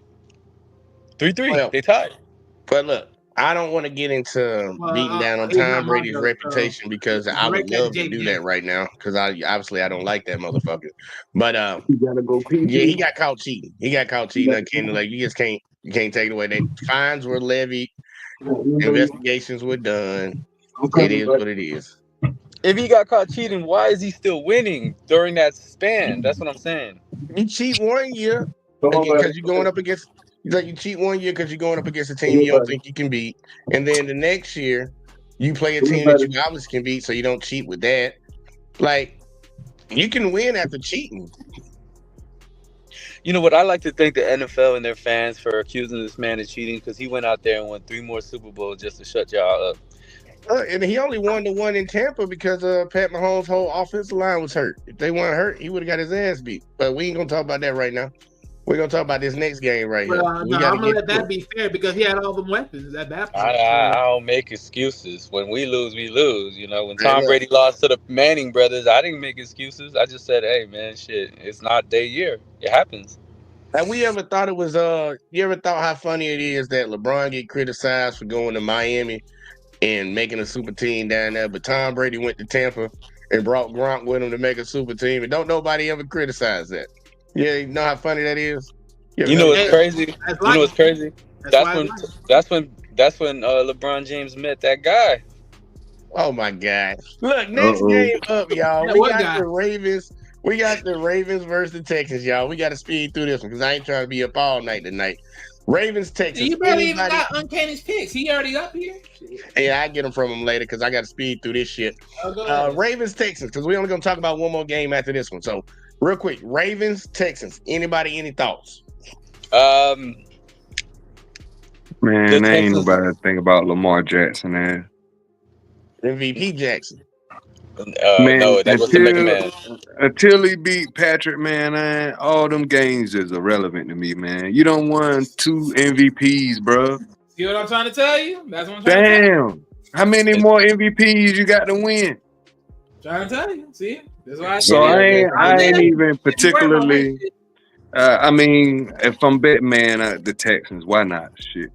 3-3. They tied. But look, I don't want to get into beating down on Tom Brady's reputation because I would love to do that right now because I don't like that motherfucker. But you gotta go he got caught cheating. You can't take it away. The fines were levied, investigations were done. It is what it is. If he got caught cheating, why is he still winning during that span? That's what I'm saying. You cheat 1 year because you're going up against. You cheat 1 year because you're going up against a team you don't think you can beat, and then the next year you play a team that you obviously can beat, so you don't cheat with that. Like, you can win after cheating. You know what? I like to thank the NFL and their fans for accusing this man of cheating because he went out there and won 3 more Super Bowls just to shut y'all up. And he only won the one in Tampa because Pat Mahomes' whole offensive line was hurt. If they weren't hurt, he would have got his ass beat. But we ain't gonna talk about that right now. We're gonna talk about this next game right here. I'm gonna let that be fair because he had all the weapons at that point. I don't make excuses. When we lose, we lose. You know, when Tom Brady lost to the Manning brothers, I didn't make excuses. I just said, "Hey, man, shit, it's not their year. It happens." Have we ever thought it was? You ever thought how funny it is that LeBron get criticized for going to Miami and making a super team down there, but Tom Brady went to Tampa and brought Gronk with him to make a super team, and don't nobody ever criticize that? Yeah, you know how funny that is. You know what's crazy? That's when LeBron James met that guy. Oh my God! Look, next game up, y'all. We got the Ravens. We got the Ravens versus the Texans, y'all. We got to speed through this one because I ain't trying to be up all night tonight. Ravens, Texans. You barely even got Uncanny's picks. He already up here. Yeah, I get them from him later because I got to speed through this shit. Ravens, Texans, because we're only going to talk about one more game after this one. So, real quick, Ravens, Texans. Anybody, any thoughts? Man, there ain't nobody think about Lamar Jackson, man. MVP Jackson. Man, no, that was the man. Until he beat Patrick, man, all them games is irrelevant to me, man. You don't won 2 MVPs, bro. See what I'm trying to tell you? That's what I'm trying to tell you. How many more MVPs you got to win? Trying to tell you. See? That's why I So said, I ain't even particularly. I mean, if I'm betting, man, the Texans. Why not? Shit.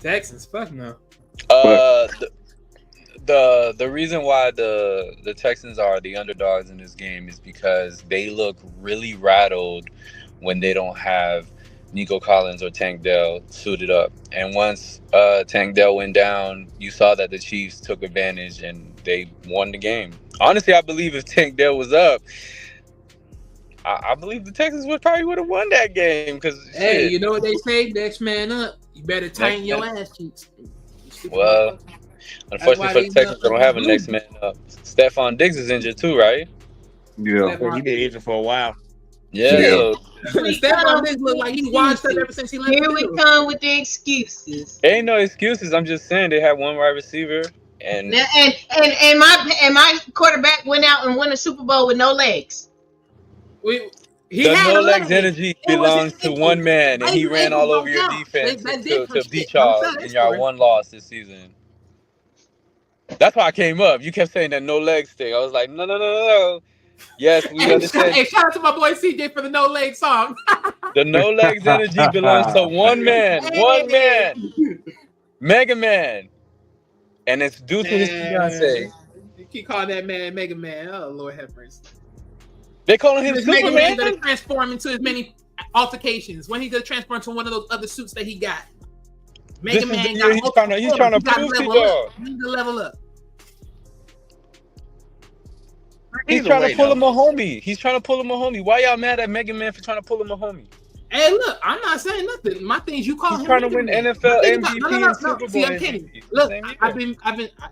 Texans, fuck no. The reason why the Texans are the underdogs in this game is because they look really rattled when they don't have Nico Collins or Tank Dell suited up. And once Tank Dell went down, you saw that the Chiefs took advantage and they won the game. Honestly, I believe if Tank Dell was up, I believe the Texans would have won that game. Because hey, you know what they say? Next man up. You better tighten your ass cheeks. Well, unfortunately for the Texans, they don't have a next man up. Stephon Diggs is injured too, right? Yeah, He been injured for a while. Yeah. So Stephon Diggs look like he washed up ever since he left. Here we come with the excuses. Ain't no excuses. I'm just saying they had one wide receiver, and my quarterback went out and won a Super Bowl with no legs. The no legs energy belongs to one man, and he ran all over your defense to beat y'all in y'all one loss this season. That's why I came up. You kept saying that no legs thing. I was like, no. Yes, we understand. Hey, shout out to my boy CJ for the no leg song. The no legs energy belongs to one man. One man. Mega Man. And it's due to his fiance. You keep calling that man Mega Man. Oh, Lord have mercy. They calling him Superman? Mega Man going to transform into as many altercations. When he going to transform into one of those other suits that he got. Mega Man he's trying to prove to y'all. He need to level up. He's trying to pull him a homie. He's trying to pull him a homie. Why y'all mad at Mega Man for trying to pull him a homie? Hey, look, I'm not saying nothing. My thing is you call him. He's trying to win NFL MVP and Super Bowl. See, I'm kidding. Look, I've been.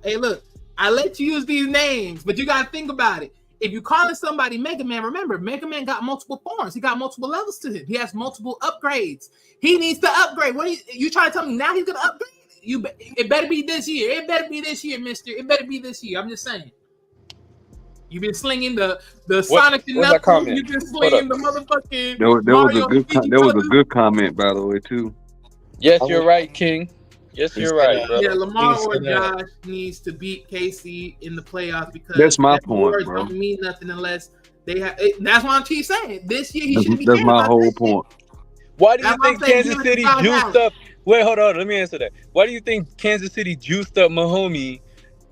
Hey, look, I let you use these names, but you got to think about it. If you calling somebody Mega Man, remember, Mega Man got multiple forms. He got multiple levels to him. He has multiple upgrades. He needs to upgrade. What you trying to tell me now? He's gonna upgrade? It better be this year. It better be this year, Mister. It better be this year. I'm just saying. You've been slinging the Sonic and Knuckles. You've been slinging the motherfucking. There was a good comment, by the way, too. Yes, you're right, King. Yes, you're right, bro. Yeah, Lamar or Josh needs to beat KC in the playoffs because that's my point, bro. Don't mean nothing unless they have. That's why I'm keep saying this year he should be. That's my whole point. Why do you think Kansas City juiced up? Wait, hold on. Let me answer that. Why do you think Kansas City juiced up Mahomes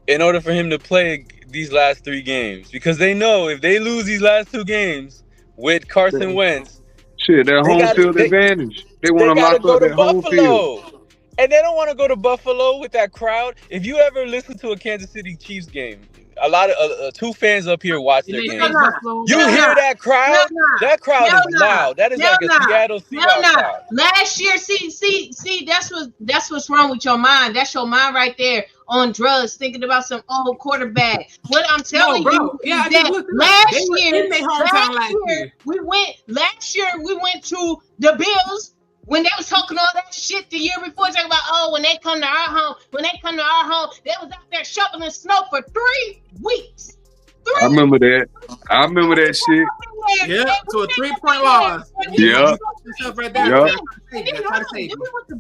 in order for him to play these last 3 games? Because they know if they lose these last 2 games with Carson Wentz, shit, that home field advantage. They want to lock up that home field. And they don't want to go to Buffalo with that crowd. If you ever listen to a Kansas City Chiefs game, a lot of 2 fans up here watch their game. You hear that crowd? That crowd is loud. That is like a Seattle Seahawks crowd. Last year, see, that's what's wrong with your mind. That's your mind right there on drugs, thinking about some old quarterback. What I'm telling you, yeah, last year we went to the Bills. When they was talking all that shit the year before, talking about, when they come to our home, they was out there shoveling snow for 3 weeks. I remember that shit. Yeah, to a 3-point loss. Yeah. Right there. Yep. Then we went to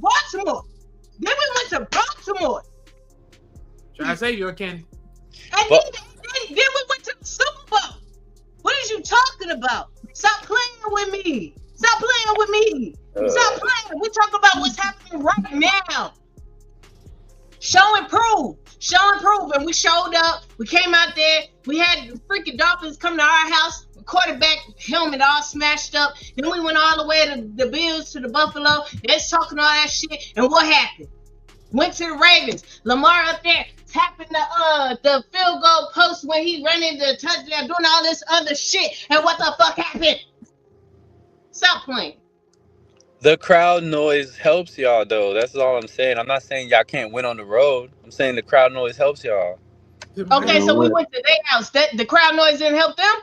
Baltimore. Trying to save you, Kenny. And then we went to the Super Bowl. What is you talking about? Stop playing with me. Stop playing. We talk about what's happening right now. Show and prove. And we showed up. We came out there. We had the freaking Dolphins come to our house. The quarterback helmet all smashed up. Then we went all the way to the Bills, to the Buffalo. They're talking all that shit. And what happened? Went to the Ravens. Lamar up there tapping the field goal post when he running the touchdown, doing all this other shit. And what the fuck happened? Stop playing. The crowd noise helps y'all, though. That's all I'm saying. I'm not saying y'all can't win on the road. I'm saying the crowd noise helps y'all. Okay, so we went to their house. The crowd noise didn't help them?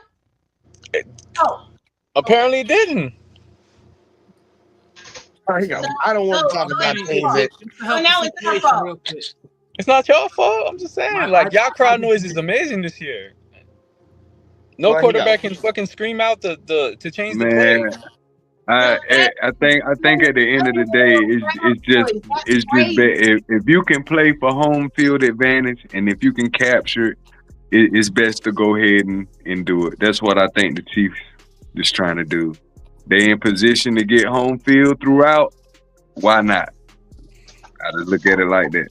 Apparently it didn't. I don't want to talk about things that... So now it's our fault. It's not your fault. I'm just saying. Y'all crowd noise is amazing this year. No quarterback can fucking scream out to change the play. I think at the end of the day, it's just if you can play for home field advantage and if you can capture it's best to go ahead and do it. That's what I think the Chiefs is trying to do. They in position to get home field throughout. Why not? I just look at it like that.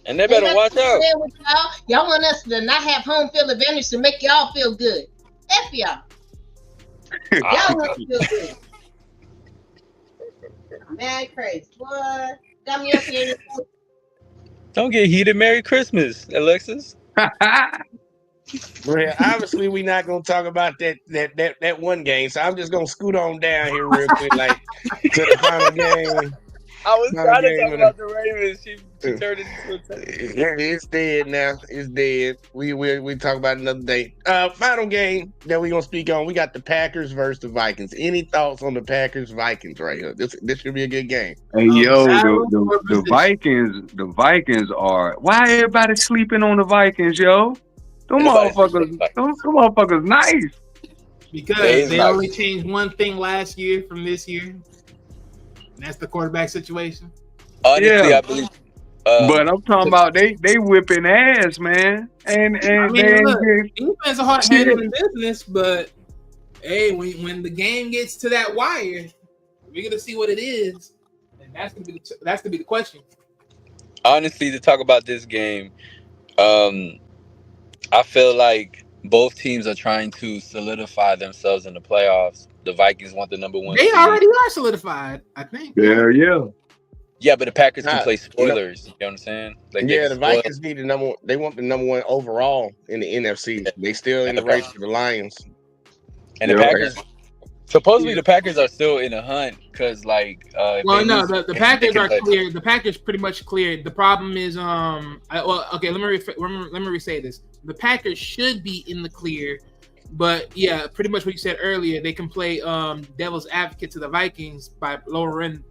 And they better watch out. With y'all want us to not have home field advantage to make y'all feel good. F y'all. Y'all want to feel good. Man, crazy. What? Got me up here. Don't get heated. Merry Christmas, Alexis. Well, obviously, we're not gonna talk about that one game, so I'm just gonna scoot on down here real quick, like to the final game. I was trying to talk about the Ravens. She turned it into a yeah, it's dead now. It's dead. We talk about it another day. Final game that we gonna speak on. We got the Packers versus the Vikings. Any thoughts on the Packers Vikings right here? This should be a good game. Hey yo, the Vikings are. Why everybody sleeping on the Vikings, yo? Them motherfuckers nice. Because they only changed one thing last year from this year. And that's the quarterback situation. Honestly, I believe. But I'm talking about they whipping ass, man. And I mean, look, defense are hard handling business, but hey, when the game gets to that wire, we're gonna see what it is, and that's gonna be the question. Honestly, to talk about this game, I feel like both teams are trying to solidify themselves in the playoffs. The Vikings want the number one. They already are solidified, I think. Yeah. Yeah, but the Packers can play spoilers. You know what I'm saying? Like the Vikings need the number one. They want the number one overall in the NFC. They still in the race for the Lions. And the Packers. Supposedly the Packers are still in a hunt because, like, the Packers are clear. The Packers pretty much cleared. The problem is, let me re-say this. The Packers should be in the clear, but yeah, pretty much what you said earlier. They can play devil's advocate to the Vikings by lowering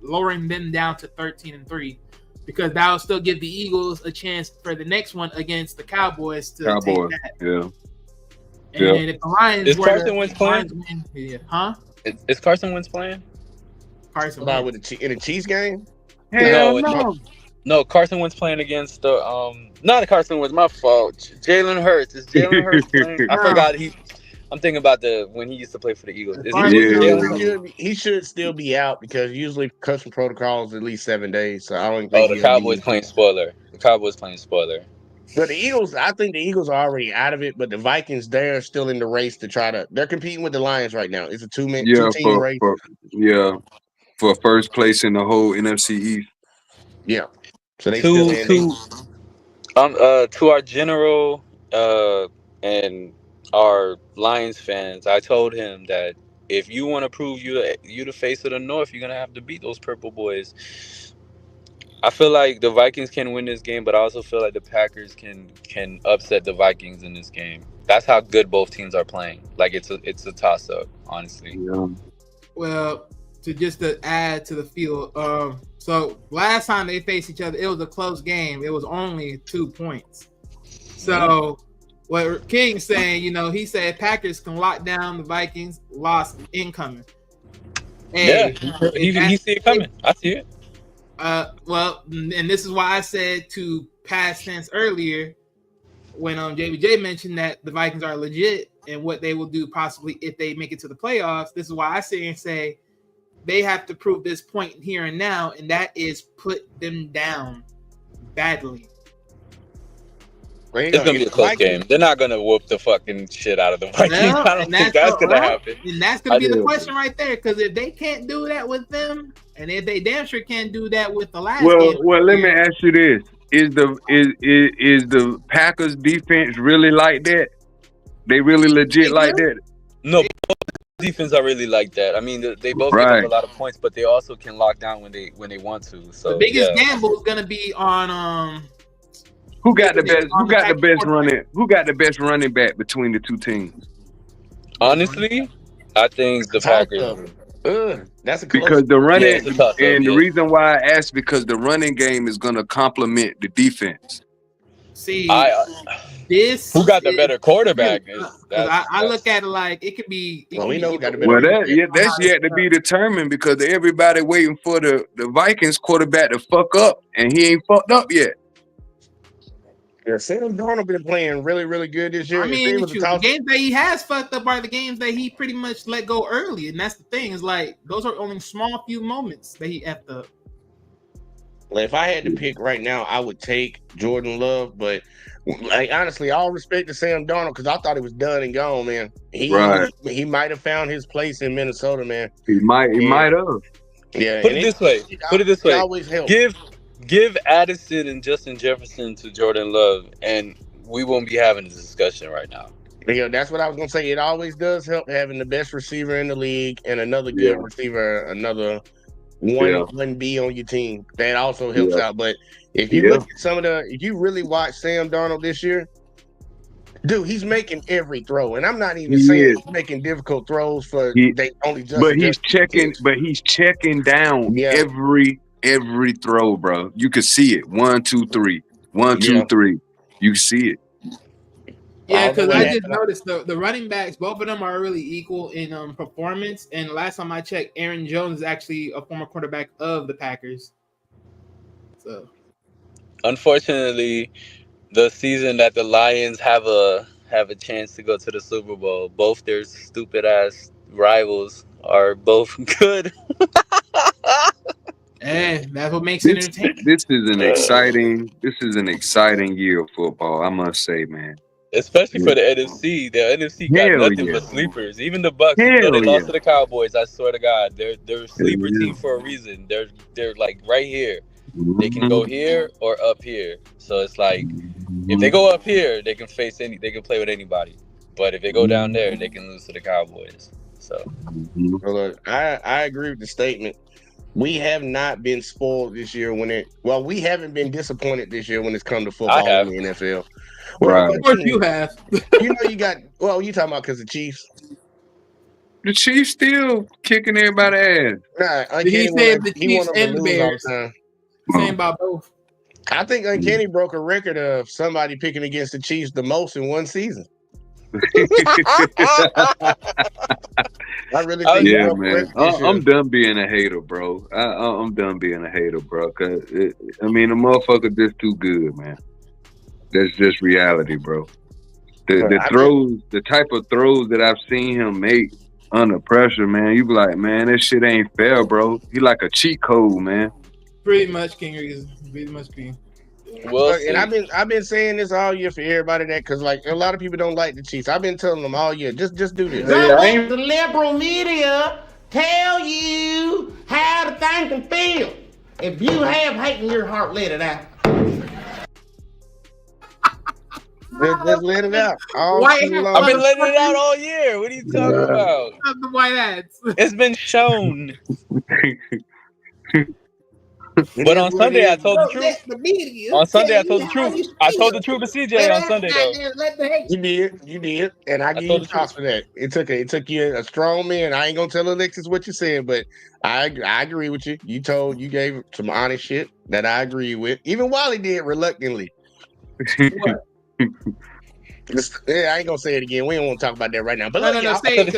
them down to 13-3, because that will still give the Eagles a chance for the next one against the Cowboys to take that. Yeah. And if the Lions is Carson Wentz playing? Is Carson Wentz playing? Carson Wentz in a Chiefs game? Hell no. No, Carson Wentz playing against the not Carson Wentz. My fault. Jalen Hurts. Is Jalen Hurts playing? I forgot. I'm thinking about when he used to play for the Eagles. He should still be out because usually custom protocol is at least 7 days. So I don't think. Oh, the Cowboys playing spoiler. But the Eagles, I think the Eagles are already out of it, but the Vikings, they're still in the race to they're competing with the Lions right now. It's a two-team race. For first place in the whole NFC East. Yeah. So they to our general and our Lions fans, I told him that if you want to prove you the face of the North, you're gonna have to beat those purple boys. I feel like the Vikings can win this game, but I also feel like the Packers can upset the Vikings in this game. That's how good both teams are playing. Like it's a toss up, honestly. Yeah. Well, to add to the field, so last time they faced each other, it was a close game. It was only 2 points. So what King's saying, he said Packers can lock down the Vikings, lost incoming. He see it coming. I see it. Well, and this is why I said to past tense earlier when JBJ mentioned that the Vikings are legit and what they will do possibly if they make it to the playoffs. This is why I sit and say they have to prove this point here and now, and that is put them down badly. It's gonna be a close game. They're not gonna whoop the fucking shit out of the Vikings. I don't think that's gonna happen. And that's gonna be the question right there. Because if they can't do that with them, and if they damn sure can't do that with the last game. Well, let me ask you this: Is the Packers defense really like that? They really legit like that? No, defense are really like that. I mean, they both give up a lot of points, but they also can lock down when they want to. So the biggest gamble is gonna be on Who got the best running back between the two teams? Honestly, I think the Packers. That's because the running the reason why I asked because the running game is going to complement the defense. See, who got the better quarterback? I look at it like it could be. We know who got the better. That's yet to be determined because everybody waiting for the Vikings quarterback to fuck up, and he ain't fucked up yet. Yeah, Sam Darnold been playing really, really good this year. I If mean, they was a the toss, games that he has fucked up are the games that he pretty much let go early, and that's the thing. Is like those are only small few moments that he effed up. if I had to pick right now, I would take Jordan Love. But like honestly, all respect to Sam Darnold because I thought he was done and gone, man. Right. He might have found his place in Minnesota, man. He might have. Yeah, Put and it this way. it always helps. Give Addison and Justin Jefferson to Jordan Love, and we won't be having this discussion right now. Yeah, that's what I was gonna say. It always does help having the best receiver in the league and another Yeah. good receiver, another Yeah. 1B on your team. That also helps Yeah. out. But if you look at if you really watch Sam Darnold this year, dude, he's making every throw, and I'm not even saying he's making difficult throws for they only just. But he's checking down every throw, bro. You could see it. 1, 2, 3. 1, 2, 3. You see it. Yeah, because I just noticed the running backs, both of them are really equal in performance. And last time I checked, Aaron Jones is actually a former quarterback of the Packers. So, unfortunately, the season that the Lions have a chance to go to the Super Bowl, both their stupid ass rivals are both good. that's what makes it entertaining. This is an exciting year of football, I must say, man. Especially for the NFC. The NFC got nothing but sleepers. Even the Bucks, even though they lost to the Cowboys, I swear to God, they're a sleeper team for a reason. They're like right here. They can go here or up here. So it's like if they go up here, they can play with anybody. But if they go down there, they can lose to the Cowboys. So look, I agree with the statement. We have not been spoiled this year we haven't been disappointed this year when it's come to football in the NFL. Well, of course you have. You talking about because the Chiefs. The Chiefs still kicking everybody's ass. Nah, he said the Chiefs and the lose Bears. all the time. Saying about both. I think Uncanny broke a record of somebody picking against the Chiefs the most in one season. I really think man. I'm done being a hater, bro. I'm done being a hater, bro. Cause the motherfucker just too good, man. That's just reality, bro. The type of throws that I've seen him make under pressure, man. You be like, man, that shit ain't fair, bro. He like a cheat code, man. Pretty much, King Reason. Pretty much, King. Well, and I've been saying this all year for everybody that because like a lot of people don't like the Chiefs. I've been telling them all year, just do this. Don't let the liberal media tell you how to think and feel. If you have hate in your heart, let it out. Just let it out. I've been letting it out all year. What are you talking about? The white hats. It's been shown. But on Sunday, I told the truth. On Sunday, I told the truth. I told the truth to CJ on Sunday, though. You did, and I give you props for that. It took you a strong man. I ain't gonna tell Alexis what you said, but I agree with you. You gave some honest shit that I agree with. Even Wally did reluctantly. I ain't gonna say it again. We don't want to talk about that right now. But no, say it.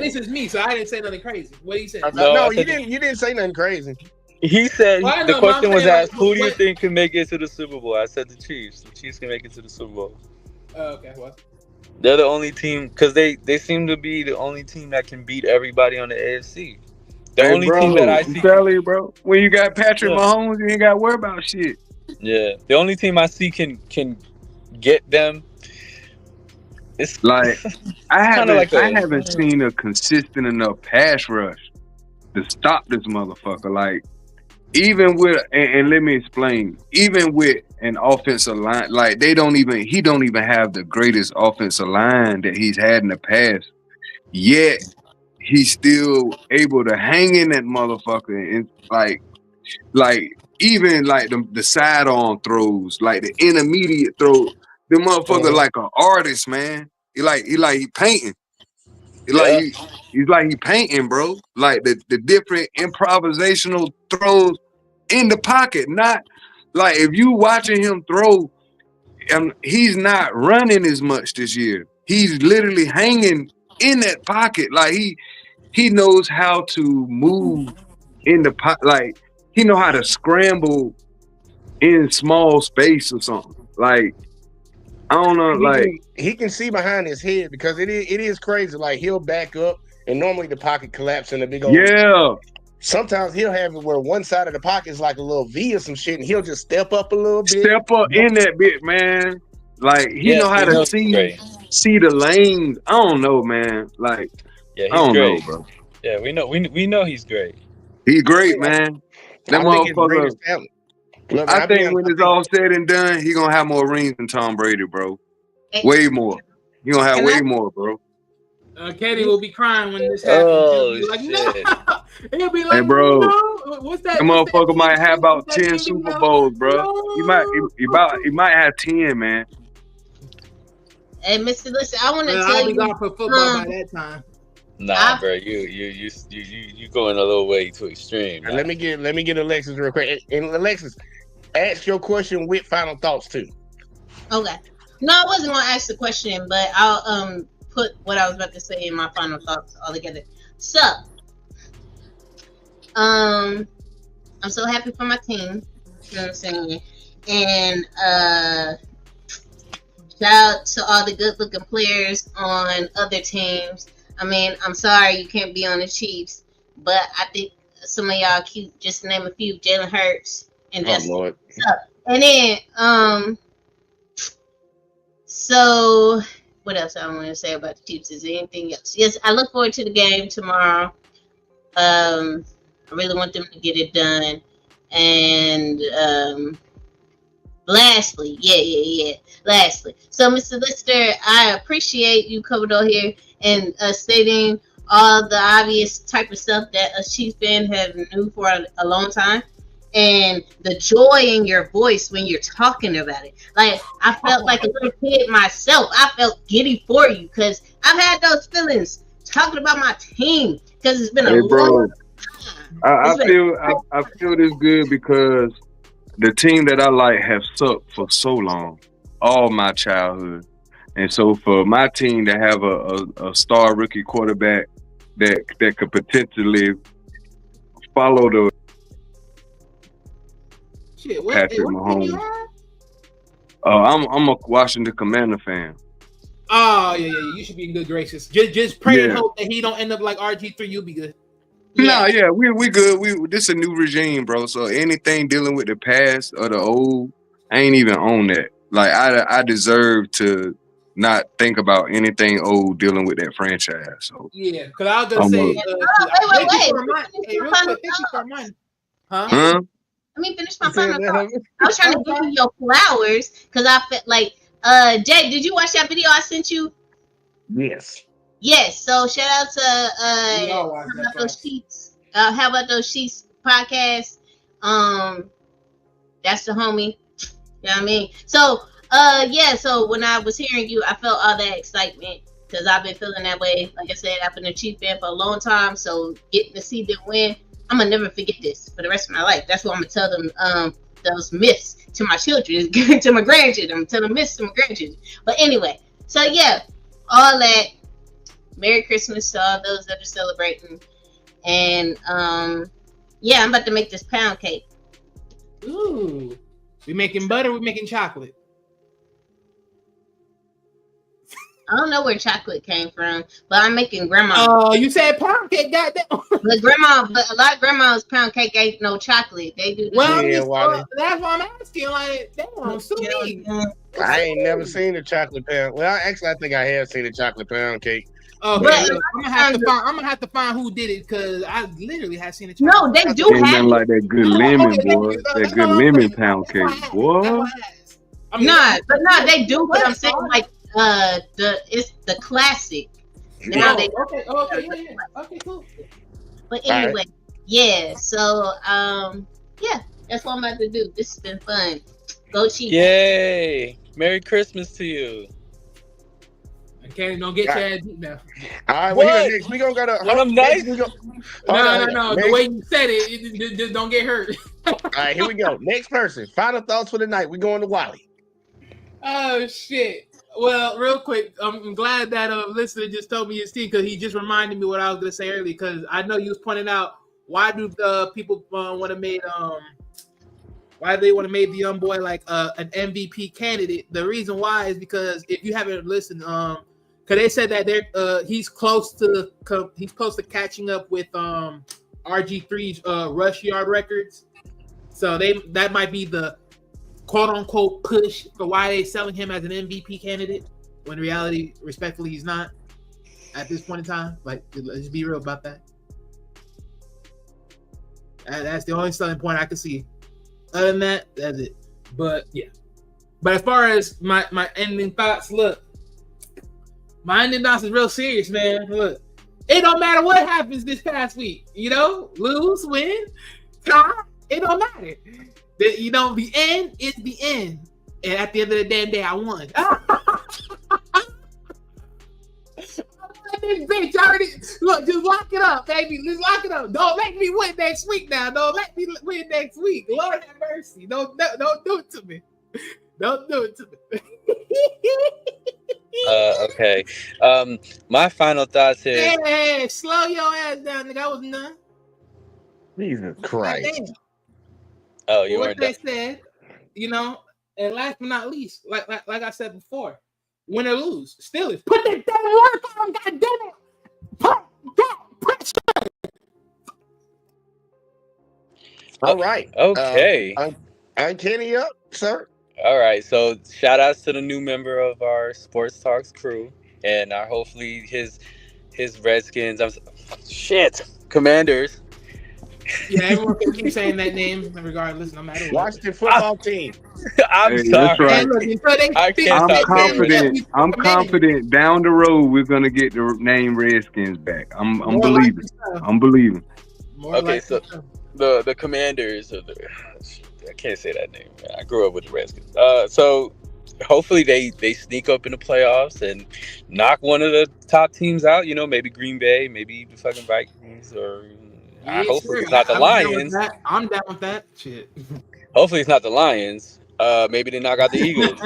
This is me, so I didn't say nothing crazy. What did you say? No, you didn't. You didn't say nothing crazy. He said the question was asked, who do you think can make it to the Super Bowl? I said the Chiefs. The Chiefs can make it to the Super Bowl. Okay, what? They're the only team because they seem to be the only team that can beat everybody on the AFC. The only team that I see. Tell you, bro. When you got Patrick Mahomes, you ain't got to worry about shit. Yeah, the only team I see can get them. It's like I haven't seen a consistent enough pass rush to stop this motherfucker. Like even with and let me explain. Even with an offensive line, like he don't even have the greatest offensive line that he's had in the past. Yet he's still able to hang in that motherfucker and like even like the sidearm throws, like the intermediate throw. The motherfucker like an artist, man. He painting. He's like he painting, bro. Like the different improvisational throws in the pocket. Not like if you watching him throw, he's not running as much this year. He's literally hanging in that pocket. Like he knows how to move in the pocket. Like he know how to scramble in small space or something. Like, I don't know, like he can see behind his head because it is crazy. Like he'll back up, and normally the pocket collapses in a big old. yeah. Sometimes he'll have it where one side of the pocket is like a little V or some shit, and he'll just step up a little bit. Step up in that bit, man. Like he know how to see the lanes. I don't know, man. Like yeah, I don't great. know, bro. Yeah, we know he's great. He's great, man. That motherfucker. Look, I think when it's all said and done, he gonna have more rings than Tom Brady, bro. Way more. He gonna have way more, bro. Katie will be crying when this happens. Oh, he'll be like, shit. no. He'll be like, Hey, bro. No. What's that? That motherfucker might have about 10 team Super Bowls, bro. No. He might have 10, man. Hey, Mr. Listen, I want to tell you. I'll be gone for football by that time. Nah, bro, you going a little way too extreme. Let me get Alexis real quick. And Alexis, ask your question with final thoughts too. Okay. No, I wasn't gonna ask the question, but I'll put what I was about to say in my final thoughts all together. So, I'm so happy for my team. You know what I'm saying? And shout out to all the good looking players on other teams. I mean, I'm sorry you can't be on the Chiefs, but I think some of y'all cute. Just to name a few: Jalen Hurts and Justin. Lord. And then so what else I want to say about the Chiefs? Is there anything else? Yes, I look forward to the game tomorrow. I really want them to get it done. And lastly, lastly, so Mr. Lister, I appreciate you coming on here and stating all the obvious type of stuff that a Chiefs fan have knew for a long time. And the joy in your voice when you're talking about it. Like, I felt like a little kid myself. I felt giddy for you because I've had those feelings talking about my team because it's been a long time. I feel this good because the team that I like have sucked for so long, all my childhood. And so for my team to have a star rookie quarterback that could potentially follow the Patrick Mahomes. I'm a Washington Commander fan. Oh yeah, you should be in good graces. Just pray and hope that he don't end up like RG3. You'll be good. No, we good. This is a new regime, bro. So anything dealing with the past or the old, I ain't even on that. Like I deserve to not think about anything old dealing with that franchise. So yeah, because I was gonna say, thank you for reminding. Huh? Let me finish my final thought. I was trying to give you your flowers because I felt like, Jay, did you watch that video I sent you? Yes. Yes. So shout out to How About Those Sheets podcast. That's the homie. You know what I mean? So so when I was hearing you, I felt all that excitement because I've been feeling that way. Like I said, I've been a Chief fan for a long time. So getting to see them win, I'm gonna never forget this for the rest of my life. That's what I'm gonna tell them. Those myths to my children, to my grandchildren. I'm telling myths to my grandchildren. But anyway, so yeah, all that. Merry Christmas to all those that are celebrating. And I'm about to make this pound cake. Ooh, we making butter. We making chocolate. I don't know where chocolate came from, but I'm making grandma. Oh, you said pound cake, goddamn. But a lot of grandma's pound cake ain't no chocolate. They do. Well, that's why I'm asking. Like, damn, so I ain't never seen a chocolate pound. Well, actually, I think I have seen a chocolate pound cake. Okay, I'm gonna have to find who did it because I literally have seen a chocolate. No, they do have nothing like that good lemon, boy. That good lemon pound cake, boy. They do. But I'm saying like. It's the classic. Now okay, cool. But anyway, so that's what I'm about to do. This has been fun. Go Chiefs. Yay! Merry Christmas to you. Okay, don't get your ass beat now. All right, next. We gonna go to. When I'm nice. No. The way you said it, just don't get hurt. All right, here we go. Next person. Final thoughts for the night. We going to Wally. Oh shit. Well, real quick, I'm glad that a listener just told me his team because he just reminded me what I was going to say earlier. Because I know you was pointing out why do the people want to make why they want to make the young boy like an MVP candidate. The reason why is because if you haven't listened, because they said that he's close to catching up with RG3's rush yard records. So that might be the quote unquote push for why they selling him as an MVP candidate, when in reality, respectfully, he's not at this point in time. Like, let's be real about that. That's the only selling point I can see. Other than that, that's it. But yeah. But as far as my ending thoughts, look, my ending thoughts is real serious, man. Look, it don't matter what happens this past week. You know, lose, win, tie, it don't matter. The end is the end. And at the end of the damn day, I won. This bitch already, look, just lock it up, baby. Just lock it up. Don't make me win next week now. Don't let me win next week. Lord have mercy. Don't do it to me. Don't do it to me. Okay. My final thoughts is Hey, slow your ass down, nigga. I was none. Jesus Christ. Goddamn. oh, you What weren't they done. said, and last but not least, like I said before, win or lose, Steelers, put that damn work on, goddammit. Put that pressure. All right. Okay. I'm Kenny up, sir. All right. So shout outs to the new member of our Sports Talks crew, and hopefully his Redskins. Commanders. Yeah, everyone can keep saying that name regardless, no matter what. Washington football team. I'm Hey, sorry. that's right. Hey, look, so they- I can't I'm stop saying confident. I'm confident. Down the road, we're gonna get the name Redskins back. I'm More believing. likely so. I'm believing. More Okay, likely so the Commanders of the I can't say that name. Man. I grew up with the Redskins. So hopefully they sneak up in the playoffs and knock one of the top teams out. You know, maybe Green Bay, maybe the fucking Vikings, or Yeah, hopefully sure. it's not the I'm down with Lions. that. I'm down with that. Shit. Hopefully it's not the Lions. Maybe they knock out the Eagles.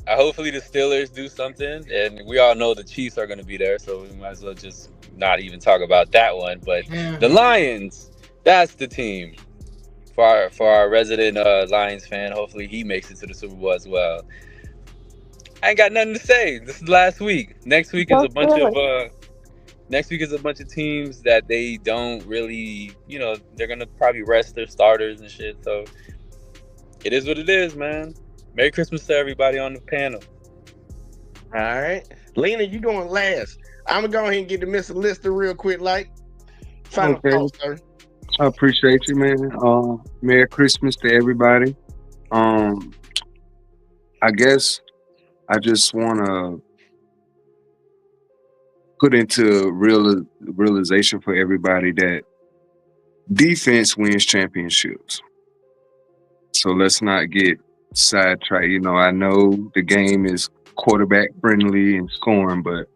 Hopefully the Steelers do something, and we all know the Chiefs are going to be there, so we might as well just not even talk about that one. But the Lions, that's the team for our resident Lions fan. Hopefully he makes it to the Super Bowl as well. I ain't got nothing to say. This is last week. Next week is a bunch of teams that they don't really, they're gonna probably rest their starters and shit. So it is what it is, man. Merry Christmas to everybody on the panel. All right. Lena, you going last. I'm gonna go ahead and get the Mr. Lister real quick, like final thoughts, sir. I appreciate you, man. Merry Christmas to everybody. I guess I just wanna put into realization for everybody that defense wins championships. So let's not get sidetracked. I know the game is quarterback friendly and scoring, but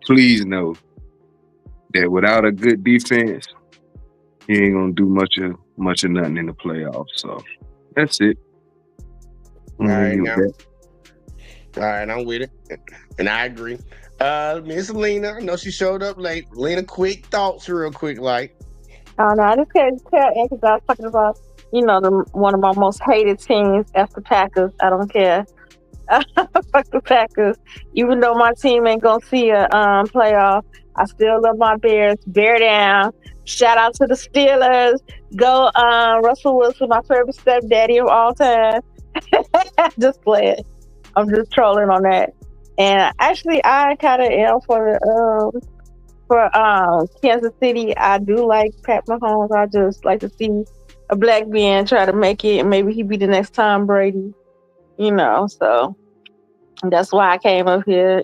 please know that without a good defense, you ain't gonna do much of nothing in the playoffs. So that's it. All right, I'm with it, and I agree. Miss Lena, I know she showed up late. Lena, quick thoughts, real quick, like. No, I just can't tell because I was talking about, one of my most hated teams, after Packers. I don't care. Fuck the Packers. Even though my team ain't gonna see a playoff, I still love my Bears. Bear down. Shout out to the Steelers. Go Russell Wilson, my favorite stepdaddy of all time. Just playing. I'm just trolling on that. And actually, I kind of am for Kansas City. I do like Pat Mahomes. I just like to see a black man try to make it, and maybe he be the next Tom Brady. So that's why I came up here.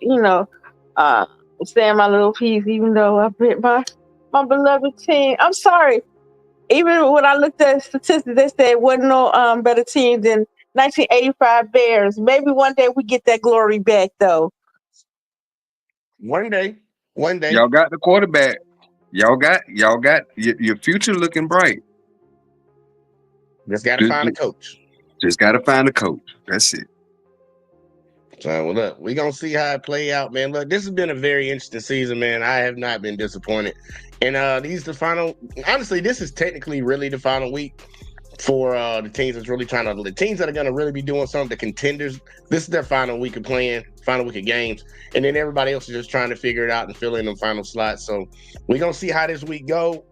Saying my little piece, even though I bet my beloved team. I'm sorry. Even when I looked at statistics, they said wasn't no better team than 1985 Bears. Maybe one day we get that glory back, though. One day. Y'all got the quarterback. Y'all got your future looking bright. Just got to find a coach. Just got to find a coach. That's it. So, well, look, we're going to see how it play out, man. Look, this has been a very interesting season, man. I have not been disappointed And these the final. Honestly, this is technically really the final week for the teams that's really trying to. The teams that are going to really be doing something. The contenders. This is their final week of playing, final week of games, and then everybody else is just trying to figure it out and fill in them final slots. So we're gonna see how this week go.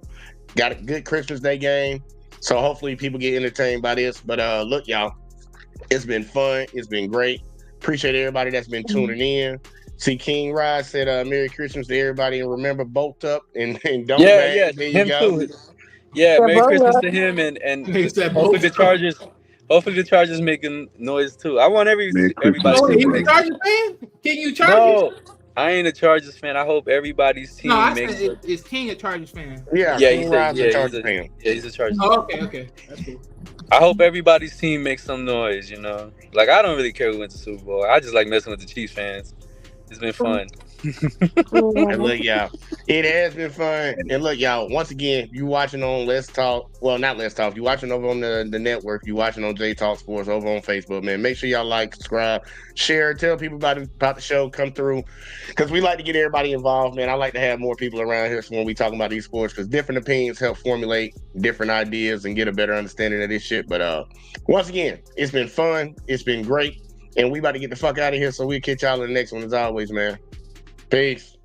Got a good Christmas Day game, so hopefully people get entertained by this. But look, y'all, it's been fun. It's been great. Appreciate everybody that's been tuning in. See, King Rod said Merry Christmas to everybody, and remember, bolt up and don't Yeah, there you him go. too. Yeah, Merry bro, Christmas yeah. to him, and He said hopefully the both. Chargers. Hopefully the Chargers making noise too. I want Merry everybody Christmas Oh, to to he's a you. make. Chargers fan? King, you Chargers? No, I ain't a Chargers fan. I hope everybody's team No, I makes. said is King a Chargers fan? Yeah, Yeah, King Rod's a Chargers fan. he's a Chargers. Oh, okay, that's cool. I hope everybody's team makes some noise. You know, like I don't really care who wins the Super Bowl. I just like messing with the Chiefs fans. It's been fun. And look, y'all, it has been fun. And look, y'all, once again, you watching on Let's Talk. Well, not Let's Talk. You watching over on the network. You watching on J Talk Sports over on Facebook, man. Make sure y'all like, subscribe, share, tell people about the show. Come through, because we like to get everybody involved, man. I like to have more people around here when we talking about these sports, because different opinions help formulate different ideas and get a better understanding of this shit. But once again, it's been fun. It's been great. And we about to get the fuck out of here, so we'll catch y'all in the next one as always, man. Peace.